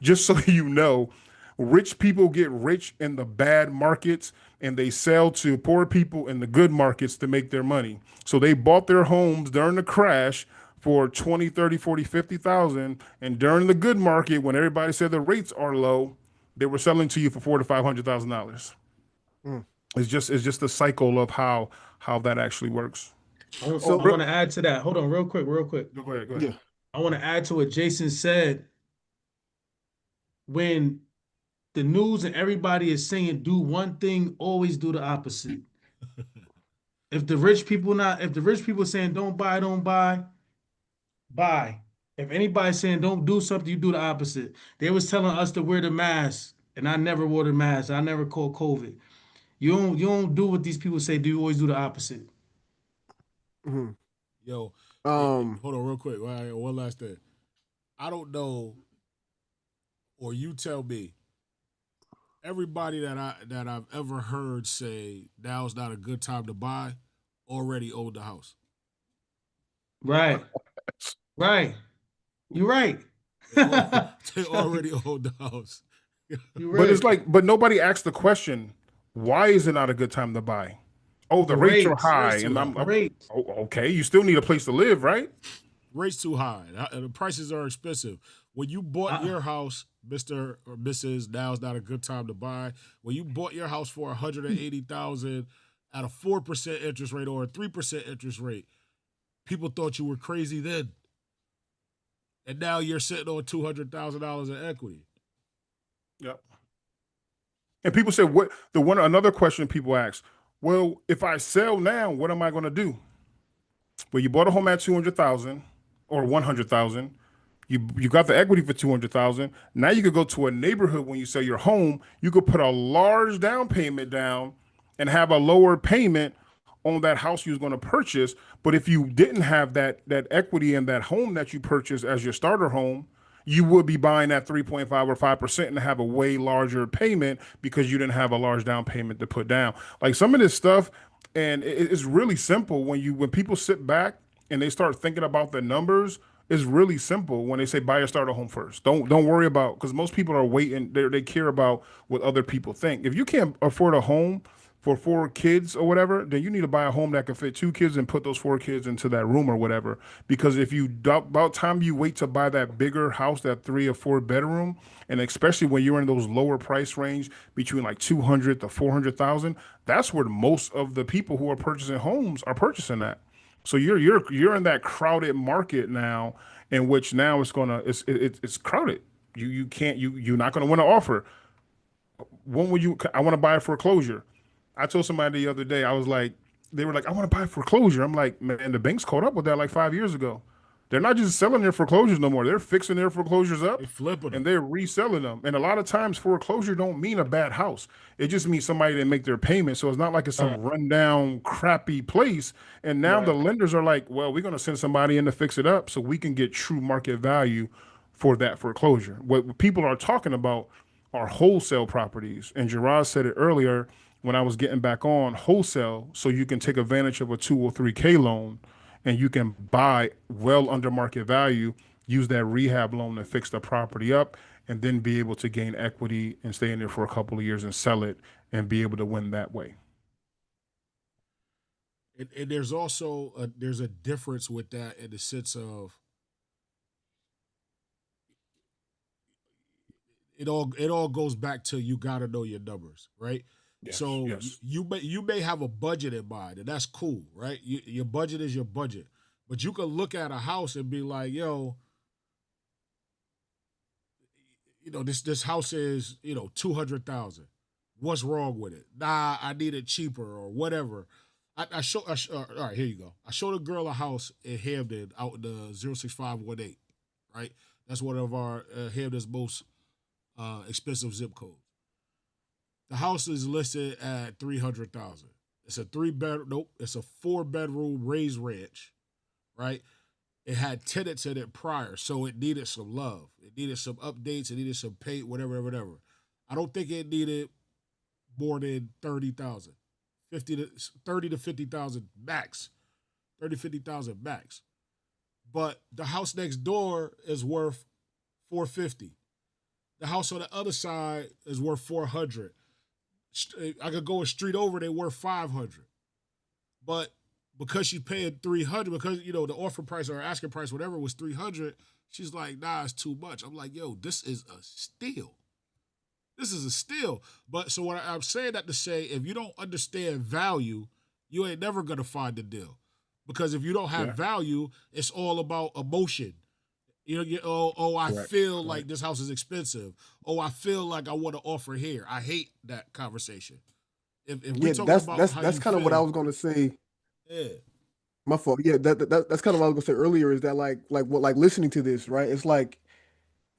Just so you know, rich people get rich in the bad markets and they sell to poor people in the good markets to make their money. So they bought their homes during the crash for 20, 30, 40, 50,000. And during the good market, when everybody said the rates are low, they were selling to you for $400,000 to $500,000. Mm. It's just the cycle of how that actually works. I So want to add to that. Hold on, real quick, real quick. Go ahead, go ahead. yeah. I want to add to what Jason said. When the news and everybody is saying do one thing, always do the opposite. If the rich people saying don't buy, buy. If anybody's saying don't do something, you do the opposite. They was telling us to wear the mask, and I never wore the mask. I never caught COVID. You don't do what these people say. Do you always do the opposite? Mhm. Yo, Um. hold on real quick. One last thing. I don't know, or you tell me. Everybody that I've ever heard say now's not a good time to buy already owned the house. Right, right. You're right. They, they already owned the house. You're But it's right. like, but nobody asked the question, why is it not a good time to buy? Oh, the The rates are rates, high, Rates too and high. the rates. oh, okay. You still need a place to live, right? Rates too high. The prices are expensive. When you bought Uh, your house, Mr. or Mrs., now's not a good time to buy. When you bought your house for $180,000 at a 4% interest rate or a 3% interest rate, people thought you were crazy then. And now you're sitting on $200,000 in equity. Yep. And people say, what another question people ask, well, if I sell now, what am I going to do? Well, you bought a home at 200,000 or 100,000. You got the equity for 200,000. Now you could go to a neighborhood when you sell your home, you could put a large down payment down and have a lower payment on that house you was going to purchase. But if you didn't have that equity in that home that you purchased as your starter home, you would be buying at 3.5 or 5% and have a way larger payment because you didn't have a large down payment to put down. Like some of this stuff, and it's really simple when people sit back and they start thinking about the numbers. It's really simple when they say buy a starter home first. Don't worry about, because most people are waiting. They care about what other people think. If you can't afford a home for 4 kids or whatever, then you need to buy a home that can fit 2 kids and put those 4 kids into that room or whatever. Because if you about time you wait to buy that bigger house, that 3 or 4 bedroom, and especially when you're in those lower price range between like 200 to 400,000, that's where most of the people who are purchasing homes are purchasing that. So you're in that crowded market now, in which now it's crowded. You can't you're not gonna want to offer. When would you? I want to buy a foreclosure. I told somebody the other day, I was like, they were like, I want to buy foreclosure. I'm like, man, the banks caught up with that like 5 years ago. They're not just selling their foreclosures no more. They're fixing their foreclosures They up flipping and them. they're reselling them. And a lot of times foreclosure don't mean a bad house. It just means somebody didn't make their payment. So it's not like it's some rundown, crappy place. And now the Right. lenders are like, well, we're going to send somebody in to fix it up so we can get true market value for that foreclosure. What people are talking about are wholesale properties. And Gerard said it earlier when I was getting back on wholesale, so you can take advantage of a 203K loan and you can buy well under market value, use that rehab loan to fix the property up, and then be able to gain equity and stay in there for a couple of years and sell it and be able to win that way. And there's also there's a difference with that in the sense of it all goes back to you got to know your numbers, right? Yes, So yes. you may have a budget in mind, and that's cool, right? Your budget is your budget, but you can look at a house and be like, yo, this house is 200,000. What's wrong with it? Nah, I need it cheaper or whatever. All right, here you go. I showed a girl a house in Hampton out in the 06518, right? That's one of our Hampton's most expensive zip codes. The house is listed at 300,000. It's a 3 bed. Nope, it's a 4 bedroom raised ranch, right? It had tenants in it prior, so it needed some love. It needed some updates. It needed some paint, whatever, whatever. I don't think it needed more than 30,000, 30 to 50,000 max, 30 50,000 max. But the house next door is worth 450. The house on the other side is worth 400. I could go a street over, they're worth 500. But because she's paying 300, because the offer price or asking price, whatever, was 300, she's like, nah, it's too much. I'm like, yo, this is a steal. This is a steal. But so what I'm saying that to say, if you don't understand value, you ain't never gonna find the deal. Because if you don't have value, it's all about emotion. I feel like this house is expensive. Oh, I feel like I want to offer here. I hate that conversation. If we talking about that's kind of what I was gonna say. Yeah. My fault. Yeah, that's kind of what I was gonna say earlier. Is that like listening to this, right? It's like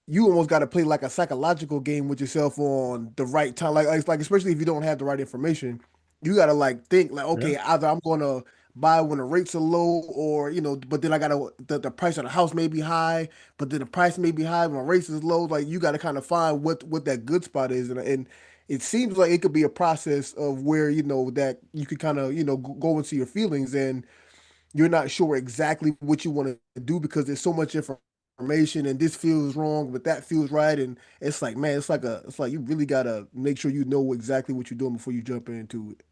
you almost got to play like a psychological game with yourself on the right time. Like especially if you don't have the right information, you got to like think like, okay, either I'm gonna buy when the rates are low, or but then I gotta the price of the house may be high, but then the price may be high when the rates is low. Like you got to kind of find what that good spot is, and it seems like it could be a process of where that you could kind of go into your feelings and you're not sure exactly what you want to do because there's so much information and this feels wrong, but that feels right. And it's like, man, it's like you really gotta make sure you know exactly what you're doing before you jump into it.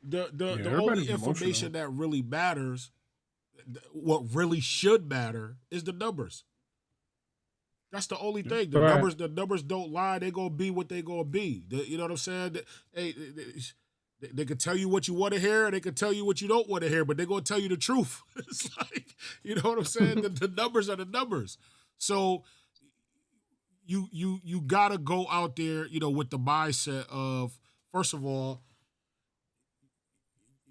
The only information that really matters, what really should matter, is the numbers. That's the only thing. The numbers don't lie. They're gonna be what they're gonna be. You know what I'm saying? They can tell you what you want to hear, and they can tell you what you don't want to hear, but they're gonna tell you the truth. It's like, you know what I'm saying? The numbers are the numbers. So you gotta go out there, with the mindset of, first of all,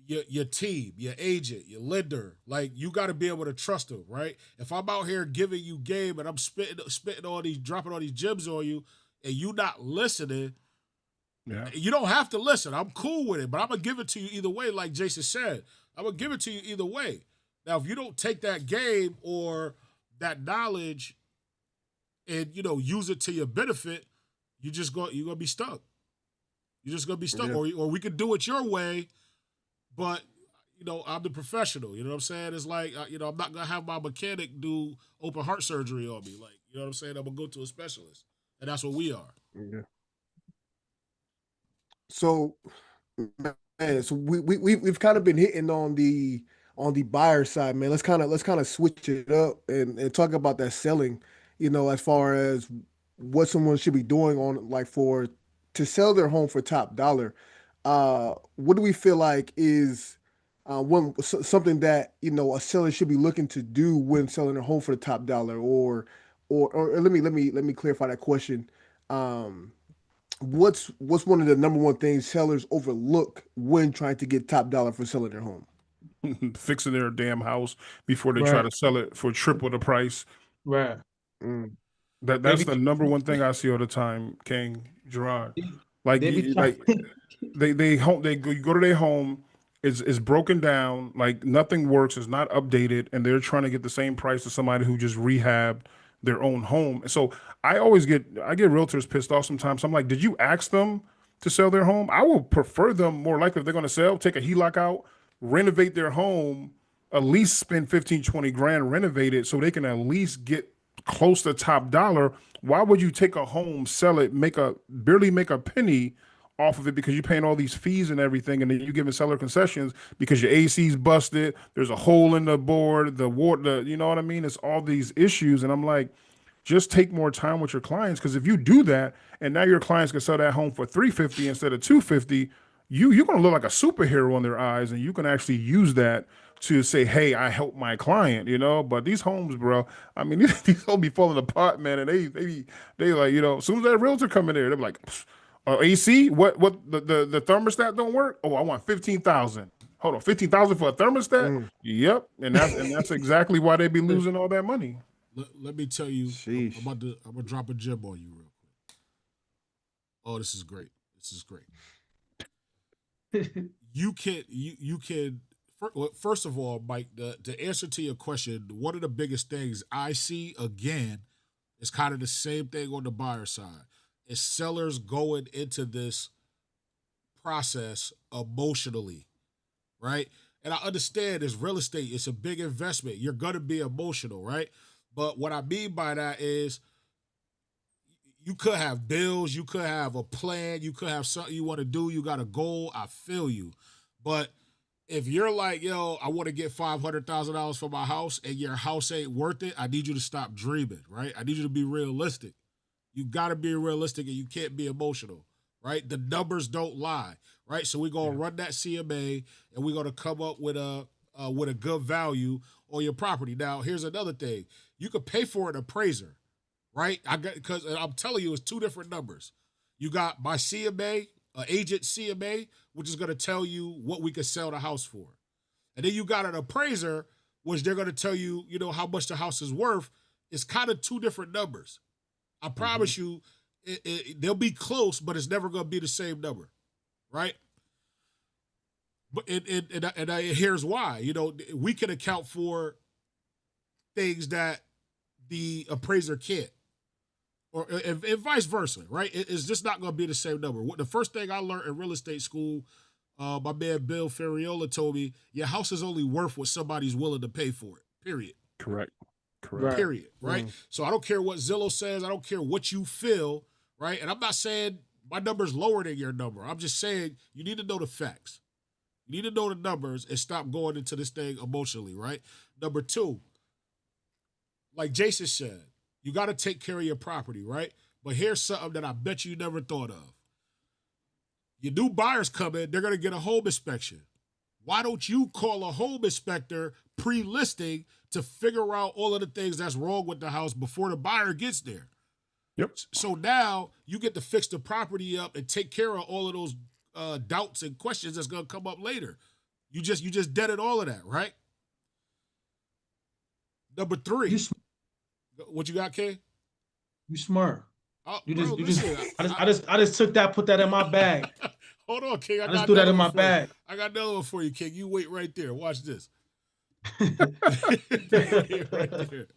your team, your agent, your lender, like you got to be able to trust them, right? If I'm out here giving you game and I'm spitting all these, dropping all these gems on you, and you not listening, you don't have to listen. I'm cool with it, but I'm gonna give it to you either way. Like Jason said, I'm gonna give it to you either way. Now, if you don't take that game or that knowledge and use it to your benefit, you're gonna be stuck. You're just gonna be stuck, or we could do it your way. But, I'm the professional. You know what I'm saying? It's like, I'm not going to have my mechanic do open heart surgery on me. Like, you know what I'm saying? I'm going to go to a specialist. And that's what we are. Yeah. So, man, so we've kind of been hitting on the buyer side, man. Let's kind of switch it up and talk about that selling, as far as what someone should be doing on like to sell their home for top dollar. What do we feel like is something that a seller should be looking to do when selling their home for the top dollar, or let me clarify that question. What's one of the number one things sellers overlook when trying to get top dollar for selling their home? Fixing their damn house before they try to sell it for triple the price. Right. That's the number one thing I see all the time, King Gerard. Like they go to their home, it's broken down, like nothing works, it's not updated, and they're trying to get the same price as somebody who just rehabbed their own home. So I get realtors pissed off sometimes. I'm like, did you ask them to sell their home? I will prefer them more likely if they're going to sell, take a HELOC out, renovate their home, at least spend 15, 20 grand, renovate it so they can at least get close to top dollar. Why would you take a home, sell it, barely make a penny off of it because you're paying all these fees and everything, and then you're giving seller concessions because your AC's busted, there's a hole in the board, the water, you know what I mean? It's all these issues, and I'm like, just take more time with your clients, because if you do that, and now your clients can sell that home for $350 instead of $250, you're gonna look like a superhero in their eyes, and you can actually use that to say, hey, I helped my client, But these homes, bro, I mean, these homes be falling apart, man, and they like, as soon as that realtor come in there, they're like, AC, what the thermostat don't work? Oh, I want 15,000. Hold on, 15,000 for a thermostat? Yep, and that's exactly why they be losing all that money. Let me tell you, I'm gonna drop a gem on you real quick. Oh, this is great. This is great. You can. First of all, Mike, the answer to your question, one of the biggest things I see again is kind of the same thing on the buyer side. Is sellers going into this process emotionally, right? And I understand it's real estate, it's a big investment. You're gonna be emotional, right? But what I mean by that is you could have bills, you could have a plan, you could have something you want to do, you got a goal. I feel you. But if you're like, yo, I want to get $500,000 for my house and your house ain't worth it, I need you to stop dreaming, right? I need you to be realistic. You got to be realistic and you can't be emotional, right? The numbers don't lie, right? So we're going to run that CMA and we're going to come up with a good value on your property. Now, here's another thing. You could pay for an appraiser, right? Because I'm telling you, it's two different numbers. You got my CMA, agent CMA, which is going to tell you what we could sell the house for. And then you got an appraiser, which they're going to tell you, how much the house is worth. It's kind of two different numbers. I promise you, they'll be close, but it's never going to be the same number, right? But here's why. We can account for things that the appraiser can't, or and vice versa, right? It's just not going to be the same number. The first thing I learned in real estate school, my man Bill Ferriola told me, your house is only worth what somebody's willing to pay for it, period. Correct. Period, right? So I don't care what Zillow says. I don't care what you feel, right? And I'm not saying my number's lower than your number. I'm just saying you need to know the facts. You need to know the numbers and stop going into this thing emotionally, right? Number two, like Jason said, you got to take care of your property, right? But here's something that I bet you never thought of. Your new buyers come in, they're going to get a home inspection. Why don't you call a home inspector pre-listing to figure out all of the things that's wrong with the house before the buyer gets there? Yep. So now you get to fix the property up and take care of all of those doubts and questions that's going to come up later. You just deaded all of that, right? Number three. What you got, Kay? You smart. Oh, You bro, just, listen, I just took that, put that in my bag. Hold on, King. I just threw that in my bag. I got another one for you, King. You wait right there. Watch this. Right there.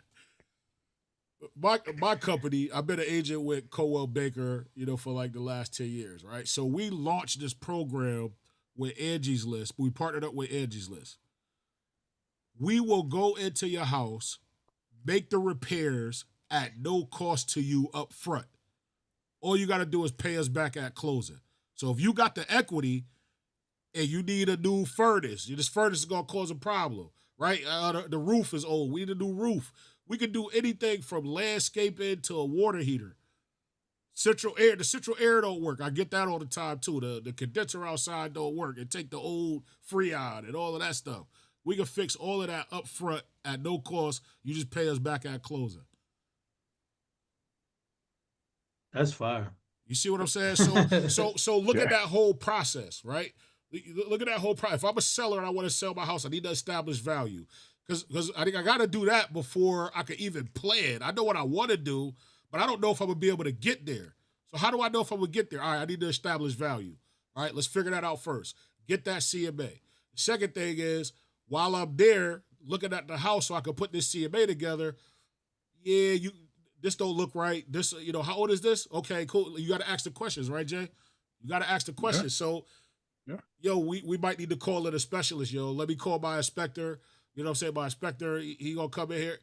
My company, I've been an agent with Coldwell Banker, for like the last 10 years, right? So we launched this program with Angie's List. We partnered up with Angie's List. We will go into your house, make the repairs at no cost to you up front. All you got to do is pay us back at closing. So if you got the equity and you need a new furnace, this furnace is going to cause a problem, right? The roof is old. We need a new roof. We can do anything from landscaping to a water heater. The central air don't work. I get that all the time too. The condenser outside don't work. And take the old Freon and all of that stuff. We can fix all of that up front at no cost. You just pay us back at closing. That's fire. You see what I'm saying? So look at that whole process, right? Look at that whole process. If I'm a seller and I want to sell my house, I need to establish value. Because I think I got to do that before I can even plan. I know what I want to do, but I don't know if I'm going to be able to get there. So how do I know if I'm going to get there? All right, I need to establish value. All right, let's figure that out first. Get that CMA. The second thing is, while I'm there looking at the house so I can put this CMA together, this don't look right. This, how old is this? Okay, cool. You got to ask the questions, right, Jay? You got to ask the questions. So, we might need to call in a specialist, Let me call my inspector. You know what I'm saying? My inspector, he going to come in here.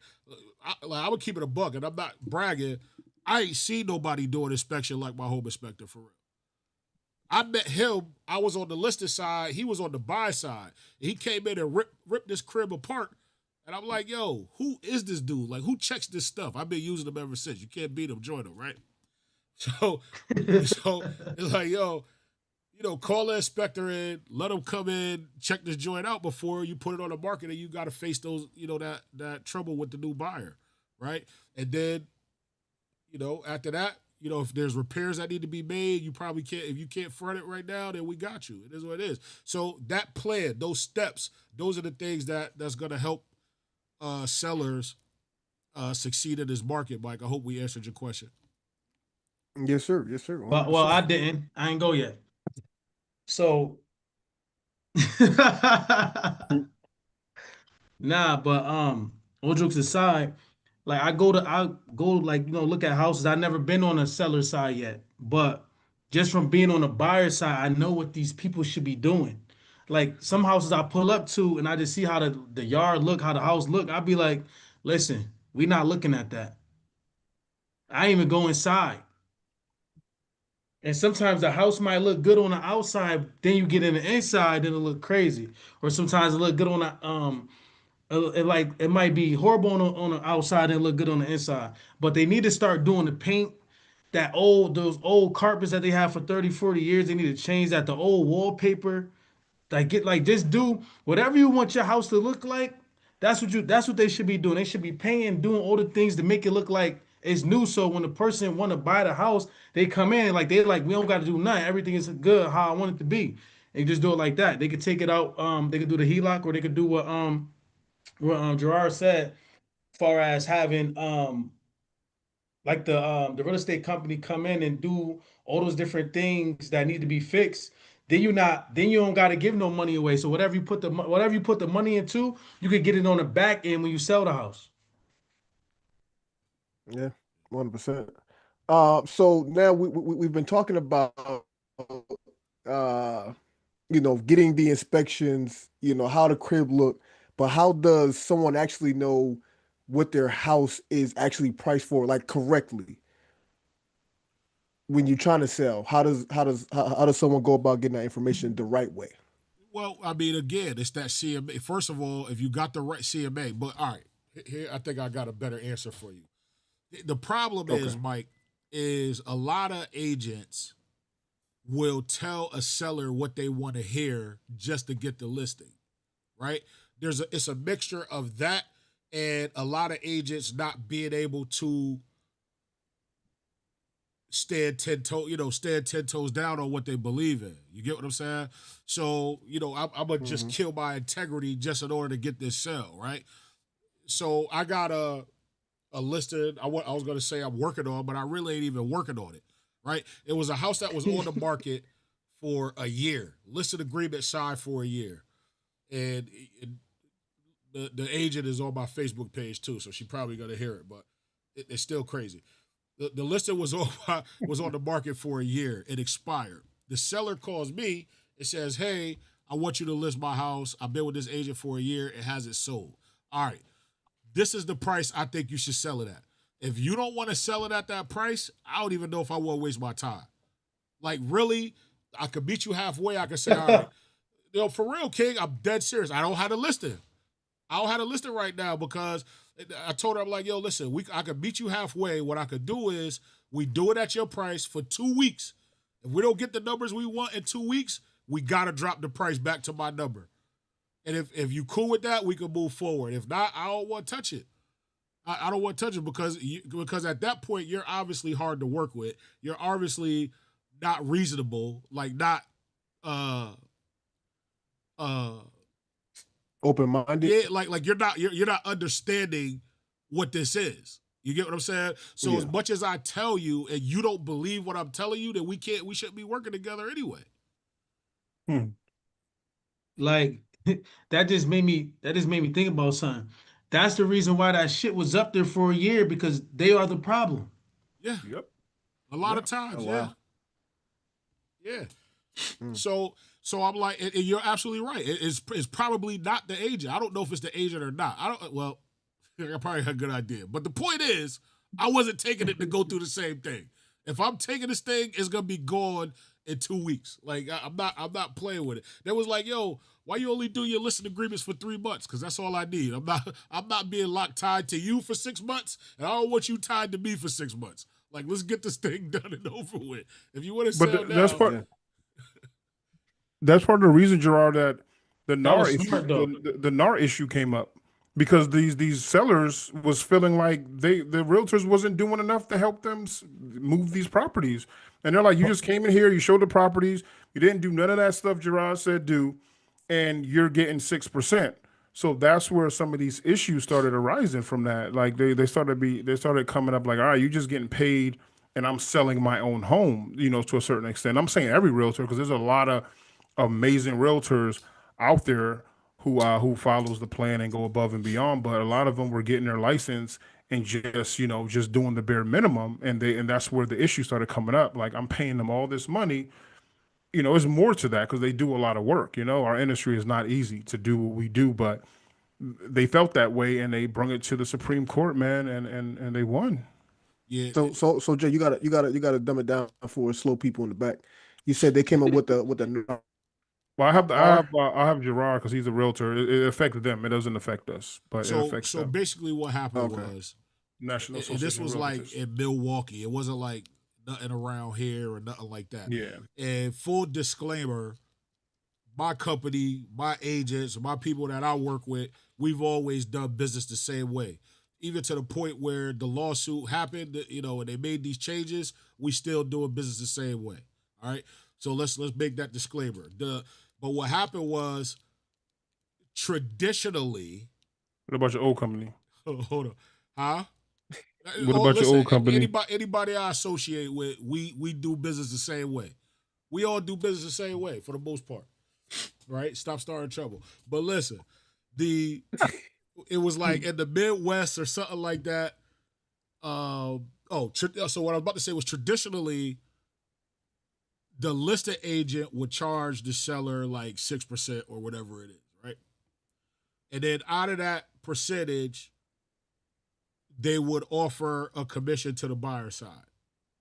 I would keep it a buck, and I'm not bragging. I ain't seen nobody do an inspection like my home inspector, for real. I met him. I was on the listed side. He was on the buy side. He came in and ripped this crib apart. And I'm like, yo, who is this dude? Like, who checks this stuff? I've been using them ever since. You can't beat them, join them, right? So it's like, yo, call the inspector in, let them come in, check this joint out before you put it on the market, and you got to face those, that trouble with the new buyer, right? And then, after that, if there's repairs that need to be made, you probably can't. If you can't front it right now, then we got you. It is what it is. So that plan, those steps, those are the things that's going to help sellers succeed in this market, Mike. I hope we answered your question. Yes, sir. Yes, sir. Well, I didn't. I ain't go yet. So, nah, but all jokes aside, like I go like look at houses. I've never been on a seller side yet, but just from being on the buyer side, I know what these people should be doing. Like some houses I pull up to and I just see how the yard look, how the house look. I'd be like, listen, we not looking at that. I ain't even go inside. And sometimes the house might look good on the outside, then you get in the inside, then it look crazy. Or sometimes it look good on the it might be horrible on the outside and look good on the inside. But they need to start doing the paint, those old carpets that they have for 30, 40 years. They need to change that. The old wallpaper. Just do whatever you want your house to look like. That's what they should be doing. They should be paying, doing all the things to make it look like it's new. So when the person want to buy the house, they come in like we don't got to do nothing. Everything is good how I want it to be. And just do it like that. They could take it out. They could do the HELOC, or they could do what Gerard said, far as having like the real estate company come in and do all those different things that need to be fixed. Then you don't got to give no money away. So whatever you put the money into, you could get it on the back end when you sell the house. Yeah, 100%. So now we've been talking about uh getting the inspections, how the crib look, but how does someone actually know what their house is actually priced for, like correctly when you're trying to sell? How does someone go about getting that information the right way? Well, I mean, again, it's that CMA. First of all, if you got the right CMA, but all right, here I think I got a better answer for you. The problem Okay. is, Mike, is a lot of agents will tell a seller what they want to hear just to get the listing, right? It's a mixture of that and a lot of agents not being able to stand 10 toes down on what they believe in. You get what I'm saying? So, I'm gonna just kill my integrity just in order to get this sale, right? So I got a listed. I was gonna say I'm working on, but I really ain't even working on it, right? It was a house that was on the market for a year, listed agreement signed for a year, and the agent is on my Facebook page too, so she probably gonna hear it, but it's still crazy. The listing was on the market for a year. It expired. The seller calls me and says, "Hey, I want you to list my house. I've been with this agent for a year. It hasn't sold. All right, this is the price I think you should sell it at. If you don't want to sell it at that price, I don't even know if I want to waste my time. Like, really, I could meet you halfway. I could say, all right, for real, King, I'm dead serious. I don't have to list it. I don't have to list it right now because I told her, I'm like, yo, listen, I could meet you halfway. What I could do is we do it at your price for 2 weeks. If we don't get the numbers we want in 2 weeks, we got to drop the price back to my number. And if you cool with that, we can move forward. If not, I don't want to touch it. I don't want to touch it because at that point, you're obviously hard to work with. You're obviously not reasonable, like not Open-minded. yeah, like you're not understanding what this is. You get what I'm saying? So Yeah. as much as I tell you and you don't believe what I'm telling you, then we shouldn't be working together anyway. Like that just made me think about something. That's the reason why that shit was up there for a year, because they are the problem. Yeah. Yep. A lot of times, Oh, yeah. wow. Yeah. So I'm like, and you're absolutely right. It's probably not the agent. I don't know if it's the agent or not. I probably had a good idea. But the point is, I wasn't taking it to go through the same thing. If I'm taking this thing, it's gonna be gone in 2 weeks. Like I'm not playing with it. They was like, yo, why you only do your listing agreements for 3 months? Because that's all I need. I'm not being tied to you for 6 months, and I don't want you tied to me for 6 months. Like, let's get this thing done and over with. If you want to sell But now, that's part. Yeah. That's part of the reason, Gerard, that the That NAR was issue, smart though. the NAR issue came up because these sellers was feeling like the realtors wasn't doing enough to help them move these properties, and they're like, you just came in here, you showed the properties, you didn't do none of that stuff Gerard said do, and you're getting 6%. So that's where some of these issues started arising from that. Like they started coming up like, all right, you just getting paid, and I'm selling my own home, to a certain extent. I'm saying every realtor because there's a lot of amazing realtors out there, who follows the plan and go above and beyond. But a lot of them were getting their license and just just doing the bare minimum, and that's where the issue started coming up. Like, I'm paying them all this money. There's more to that because they do a lot of work. Our industry is not easy to do what we do, but they felt that way and they brung it to the Supreme Court, man, and they won. Yeah, So Jay, you gotta dumb it down for slow people in the back. You said they came up with the Well, R. I have Gerard because he's a realtor. It affected them. It doesn't affect us, but it affects so them. basically what happened Okay. was, National and this Association was of like Realtors. in Milwaukee. It wasn't like nothing around here or nothing like that. Yeah. And full disclaimer, my company, my agents, my people that I work with, we've always done business the same way. Even to the point where the lawsuit happened, and they made these changes, we still doing business the same way. All right. So let's make that disclaimer. But what happened was, traditionally, What about your old company? hold on, huh? What about your Listen, old company? anybody I associate with, we do business the same way. We all do business the same way for the most part, right? Stop starting trouble. But listen, it was like in the Midwest or something like that. So what I was about to say was, traditionally, the listed agent would charge the seller like 6% or whatever it is, right? And then out of that percentage, they would offer a commission to the buyer side.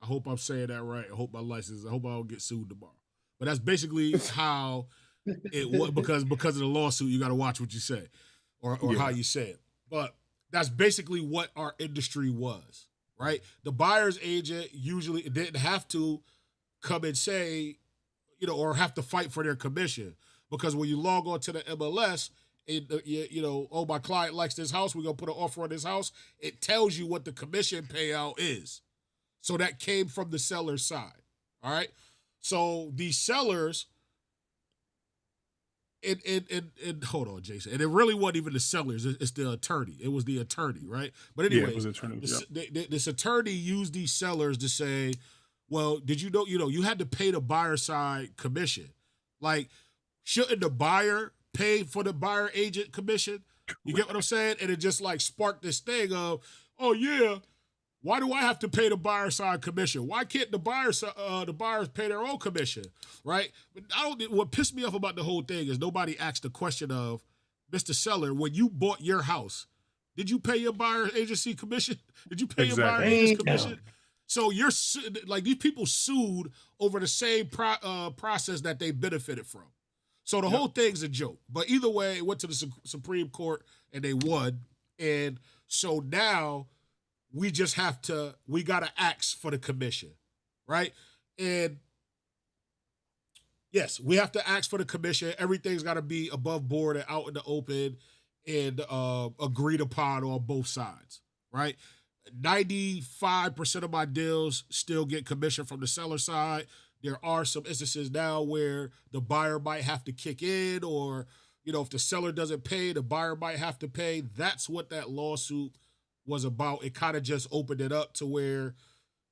I hope I'm saying that right. I hope I don't get sued tomorrow. But that's basically how it was, because of the lawsuit. You got to watch what you say, or how you say it. But that's basically what our industry was, right? The buyer's agent usually didn't have to come and say, or have to fight for their commission, because when you log on to the MLS, oh, my client likes this house, we're gonna put an offer on this house. It tells you what the commission payout is. So that came from the seller's side. All right. So these sellers, it hold on, Jason. And it really wasn't even the sellers, it's the attorney. It was the attorney, right? But Yeah, anyway, it was attorney. this attorney used these sellers to say, well, did you know, you had to pay the buyer side commission. Like, shouldn't the buyer pay for the buyer agent commission? You get what I'm saying? And it just like sparked this thing of, oh yeah, why do I have to pay the buyer side commission? Why can't the buyers pay their own commission, right? But what pissed me off about the whole thing is nobody asked the question of, Mr. Seller, when you bought your house, did you pay your buyer agency commission? Did you pay your buyer agent's commission? So you're like, these people sued over the same process that they benefited from. So the whole thing's a joke. But either way, it went to the Supreme Court and they won. And so now we got to ask for the commission, right? And yes, we have to ask for the commission. Everything's got to be above board and out in the open and agreed upon on both sides, right? 95% of my deals still get commission from the seller side. There are some instances now where the buyer might have to kick in, or, if the seller doesn't pay, the buyer might have to pay. That's what that lawsuit was about. It kind of just opened it up to where,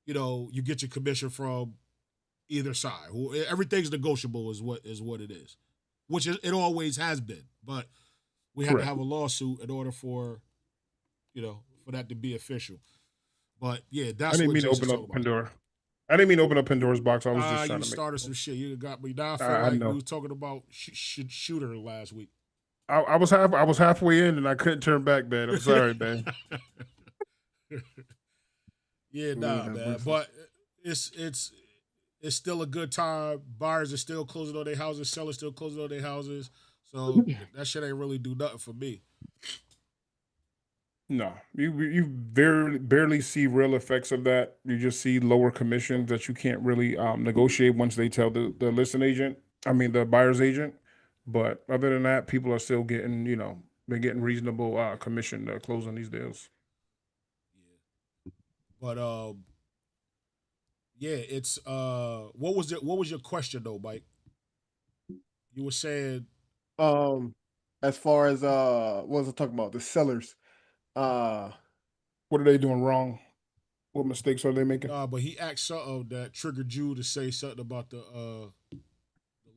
you get your commission from either side. Everything's negotiable is what it is, which it always has been. But we had to have a lawsuit in order for that to be official. But yeah, that's what Jason's talking about. Pandora. I didn't mean to open up Pandora's box. I was just trying you to started some shit. You got me. Now I feel I like know. we was talking about shooter last week. I was halfway in and I couldn't turn back, man. I'm sorry, man. Yeah, nah, man. But it's still a good time. Buyers are still closing on their houses. Sellers still closing on their houses. So that shit ain't really do nothing for me. No, you barely see real effects of that. You just see lower commissions that you can't really negotiate once they tell the listing agent. I mean the buyer's agent. But other than that, people are still getting they're getting reasonable commission to close on these deals. Yeah. But yeah, it's what was your question though, Mike? You were saying As far as what was I talking about? The sellers. What are they doing wrong? What mistakes are they making? but he asked something that triggered you to say something about the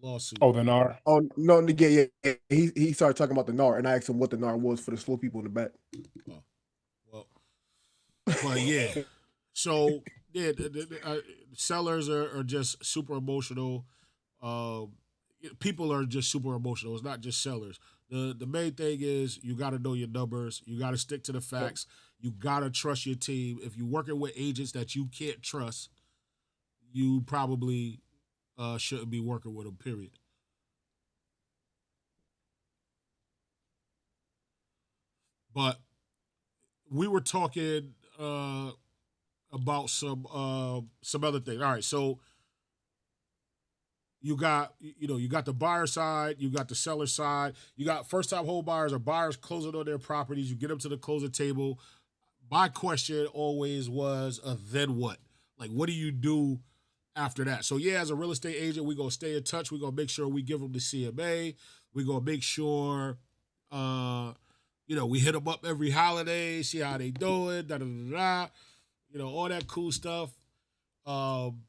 lawsuit. Oh, the NAR. Oh no, yeah. He started talking about the NAR, and I asked him what the NAR was for the slow people in the back. Oh, well, but yeah. So yeah, sellers are just super emotional. Um, People are just super emotional. It's not just sellers. The main thing is you got to know your numbers. You got to stick to the facts. You got to trust your team. If you're working with agents that you can't trust, you probably shouldn't be working with them. Period. But we were talking about some other things. All right, so you got the buyer side, you got the seller side, you got first time home buyers or buyers closing on their properties. You get them to the closing table. My question always was, then what? Like, what do you do after that? So yeah, as a real estate agent, we're gonna stay in touch. We're gonna make sure we give them the CMA. We're gonna make sure we hit them up every holiday, see how they doing, da da da da, all that cool stuff. Um,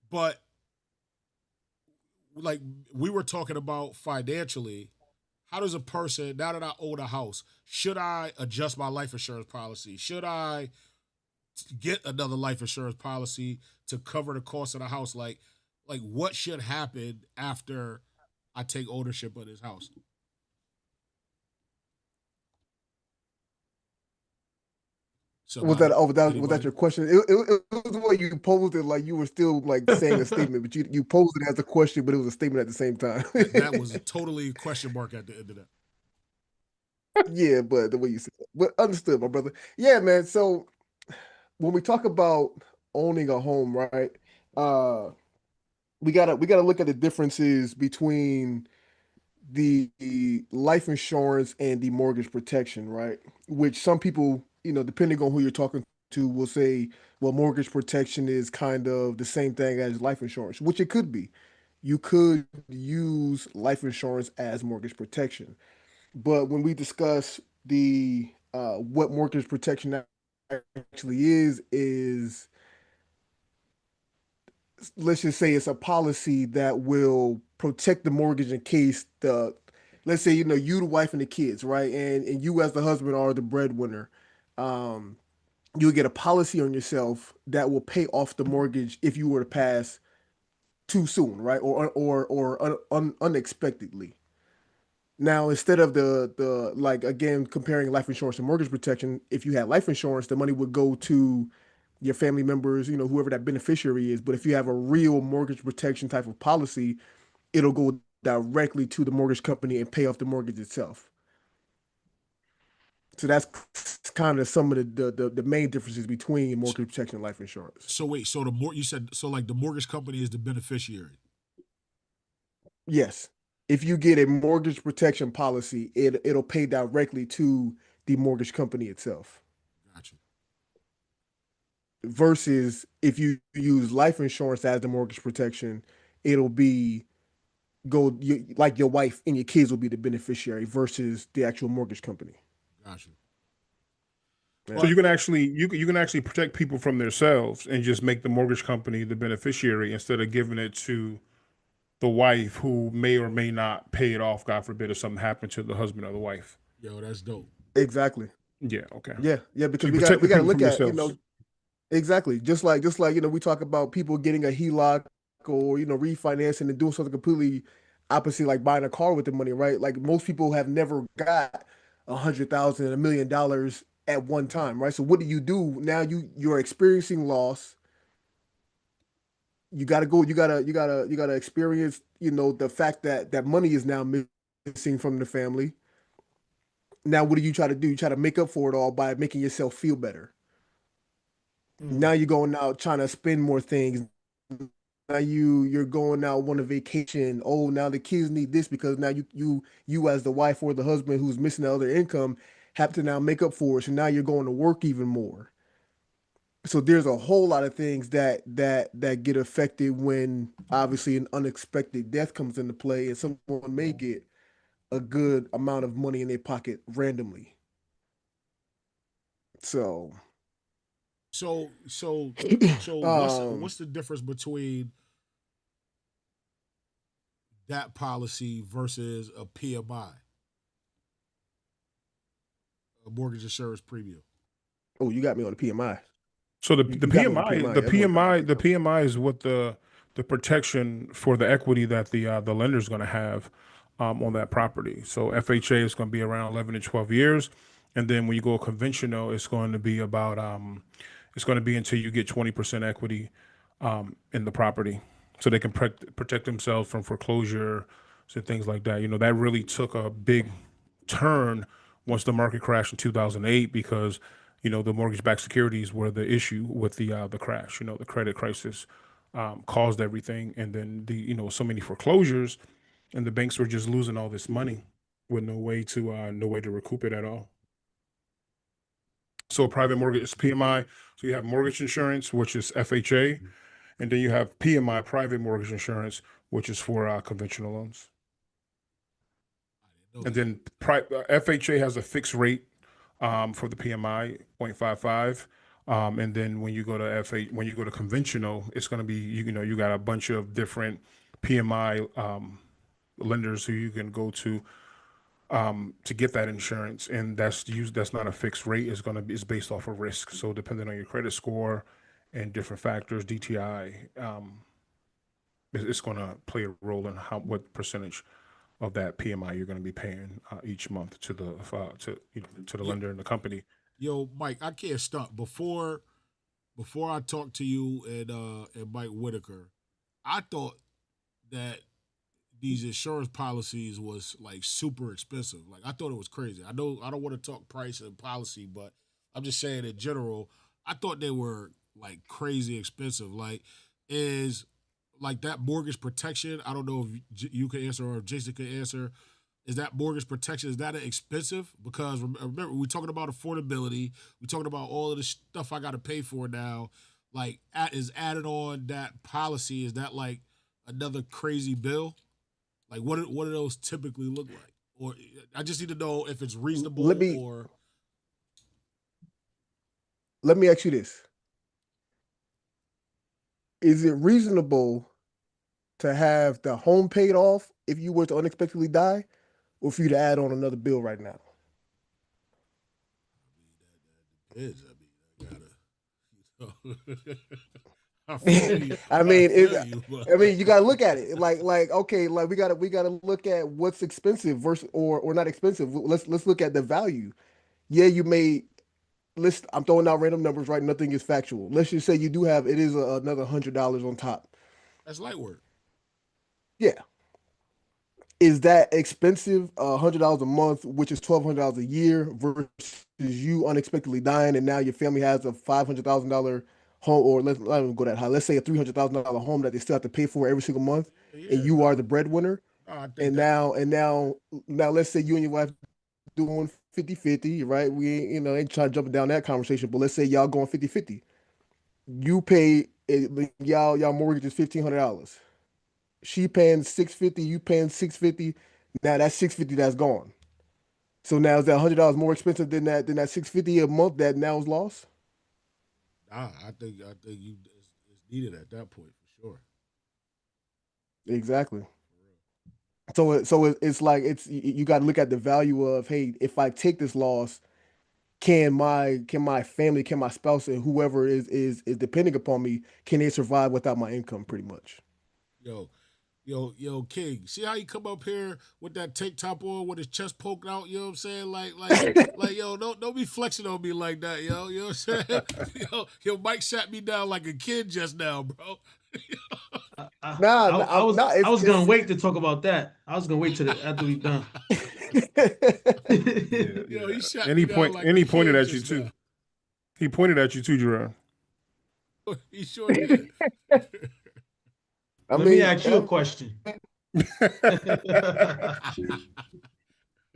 but like we were talking about financially, how does a person, now that I own a house, should I adjust my life insurance policy? Should I get another life insurance policy to cover the cost of the house? Like what should happen after I take ownership of this house? Was that Somebody, oh was that anybody? your question? It was the way you posed it, like you were still like saying a statement, but you posed it as a question, but it was a statement at the same time. That was totally a question mark at the end of that. Yeah, but the way you said it. But understood, my brother. Yeah, man. So when we talk about owning a home, right? Uh we gotta look at the differences between the life insurance and the mortgage protection, right? Which some people, depending on who you're talking to, will say, well, mortgage protection is kind of the same thing as life insurance, which it could be. You could use life insurance as mortgage protection. But when we discuss the what mortgage protection actually is let's just say it's a policy that will protect the mortgage in case let's say you the wife and the kids, right, and you as the husband are the breadwinner. um you'll get a policy on yourself that will pay off the mortgage if you were to pass too soon, right, or unexpectedly. Now, instead of the like again comparing life insurance and mortgage protection, if you had life insurance, the money would go to your family members, whoever that beneficiary is. But if you have a real mortgage protection type of policy, it'll go directly to the mortgage company and pay off the mortgage itself. So that's kind of some of the main differences between So, mortgage protection and life insurance. so wait, so the more you said, so like the mortgage company is the beneficiary. Yes. If you get a mortgage protection policy, it'll pay directly to the mortgage company itself. Gotcha. Versus if you use life insurance as the mortgage protection, it'll be like your wife and your kids will be the beneficiary versus the actual mortgage company. Gotcha. Yeah. So But you can actually protect people from themselves and just make the mortgage company the beneficiary instead of giving it to the wife who may or may not pay it off. God forbid if something happened to the husband or the wife. yo, that's dope. Exactly. Yeah. Okay. Yeah, So because you we got protect we the got to people look from at, yourselves. exactly, just like we talk about people getting a HELOC or refinancing and doing something completely opposite, like buying a car with the money, right? Like most people have never got 100,000, $1 million at one time, right? So what do you do now? You're experiencing loss. You gotta go. You gotta experience. The fact that that money is now missing from the family. Now, what do you try to do? You try to make up for it all by making yourself feel better. Now Mm. you're going out trying to spend more things. Now you're going out on a vacation. Oh, now the kids need this because now you as the wife or the husband who's missing the other income have to now make up for it. So now you're going to work even more. So there's a whole lot of things that get affected when obviously an unexpected death comes into play and someone may get a good amount of money in their pocket randomly. So So so so um what's the difference between that policy versus a PMI, a mortgage insurance premium? Oh, you got me on the PMI. So the You got me on the PMI. That's what I The PMI is what the protection for the equity that the lender is going to have on that property. So FHA is going to be around 11 to 12 years, and then when you go conventional, it's going to be about it's going to be until you get 20% equity in the property, so they can protect themselves from foreclosure and things like that. You know, that really took a big turn once the market crashed in 2008 because you know the mortgage-backed securities were the issue with the crash. You know, the credit crisis caused everything, and then so many foreclosures, and the banks were just losing all this money with no way to recoup it at all. So a private mortgage is PMI. So you have mortgage insurance, which is FHA, and then you have PMI, private mortgage insurance, which is for conventional loans. And then FHA has a fixed rate for the PMI, 0.55. And then when you go to when you go to conventional, it's going to be, you got a bunch of different PMI lenders who you can go to get that insurance. And that's not a fixed rate. It's based off of risk. So depending on your credit score and different factors, DTI, it's going to play a role in what percentage of that PMI you're going to be paying each month to the lender and the company. Yo, Mike, I can't stop. Before I talk to you and Mike Whitaker, I thought that these insurance policies was like super expensive. Like I thought it was crazy. I know I don't want to talk price and policy, but I'm just saying in general, I thought they were like crazy expensive. Like is like that mortgage protection. I don't know if you can answer or if Jason can answer. Is that mortgage protection, is that expensive? Because remember, we're talking about affordability. We're talking about all of the stuff I got to pay for now. Like, is added on that policy, is that like another crazy bill? Like, what do those typically look like? Or I just need to know if it's reasonable or... Let me ask you this. Is it reasonable to have the home paid off if you were to unexpectedly die, or for you to add on another bill right now? I feel you. I mean, you gotta look at it. Like okay, like we gotta look at what's expensive versus or not expensive. Let's look at the value. Yeah, you may I'm throwing out random numbers, right? Nothing is factual. Let's just say you do have another $100 on top. That's light work. Yeah. Is that expensive? $100 a month, which is $1,200 a year, versus you unexpectedly dying, and now your family has a $500,000 home, or let's not even go that high. Let's say a $300,000 home that they still have to pay for every single month, and you are the breadwinner. Now let's say you and your wife doing 50-50, right? We ain't trying to jump down that conversation, but let's say y'all going 50-50. You pay y'all mortgage is $1,500. She paying $650, you paying $650. Now that's $650 that's gone. So now is that $100 more expensive than that $650 a month that now is lost? I think it's needed at that point for sure. Exactly. So it's like you got to look at the value of, hey, if I take this loss, can my family, can my spouse, and whoever is depending upon me, can they survive without my income? Pretty much. Yo, King, see how he come up here with that tank top on with his chest poked out, you know what I'm saying? Like, yo, don't be flexing on me like that, yo. You know what I'm saying? Yo, Mike sat me down like a kid just now, bro. I was gonna wait to talk about that. I was gonna wait till after we done. Yo, he shot and me he down and he pointed at you too. Now. He pointed at you too, Gerard. He sure did. Let me ask you a question. You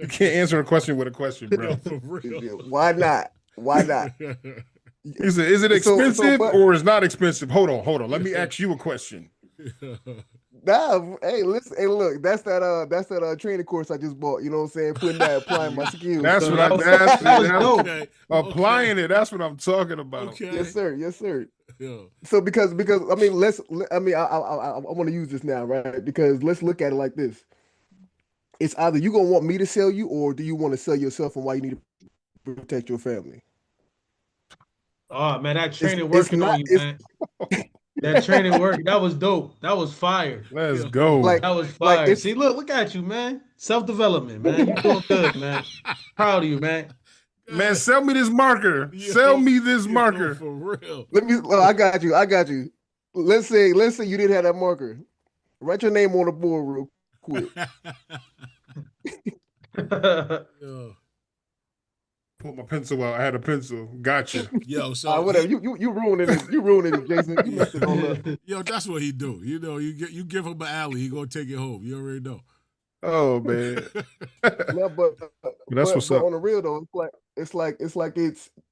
can't answer a question with a question, bro. For real. Why not? Is it expensive or is not expensive? Hold on. Let me ask you a question. Nah, hey, listen, hey, look, that's that training course I just bought. You know what I'm saying? Applying my skills. That's what applying it. That's what I'm talking about. Okay. Yes, sir. Yo. So because I mean I want to use this now, right? Because let's look at it like this. It's either you gonna want me to sell you, or do you want to sell yourself and why you need to protect your family? Oh man, that It's training it's working on not you, it's man. That training work. That was dope. That was fire. Let's Yo. go. like That was like fire. it's See, look at you, man. Self-development, man. You doing good, man. Proud of you, man. Man, God. sell me this marker. Sell Yo, me this yo, marker. for real. let me. Oh, I got you. Let's say you didn't have that marker. Write your name on the board real quick. Yo, Pull my pencil out. I had a pencil. Gotcha. yo, All right, so whatever. he, You ruining it. You ruining it, Jason. You messed it all up. yo, that's what he do. You know, you give him an alley, he gonna take it home. You already know. Oh man. No, That's what's but up. on the real though,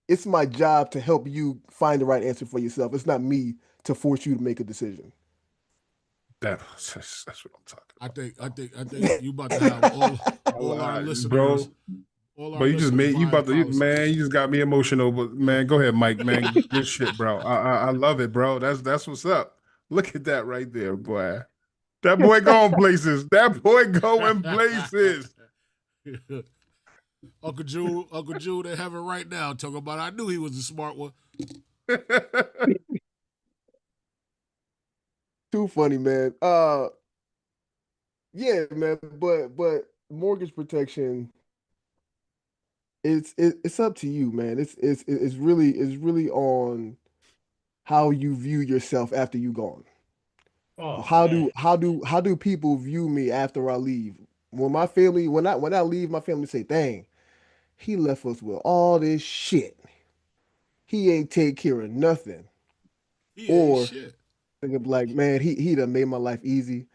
it's my job to help you find the right answer for yourself. It's not me to force you to make a decision. That's what I'm talking I think you about to have all our about. listeners, Bro. But you just made you buying about to policies. man, you just got me emotional. But man, go ahead, Mike. Man, good shit, bro. I love it, bro. That's what's up. Look at that right there, boy. That boy going places. That boy going places. Uncle Jude, they have it right now. Talking about, I knew he was a smart one. Too funny, man. Yeah, man. But mortgage protection, it's up to you, man. It's really on how you view yourself after you gone. Oh How man. do how do people view me after I leave? When I leave, my family say, "Dang, he left us with all this shit. He ain't take care of nothing." He ain't Or shit. thinking like, "Man, he done made my life easy.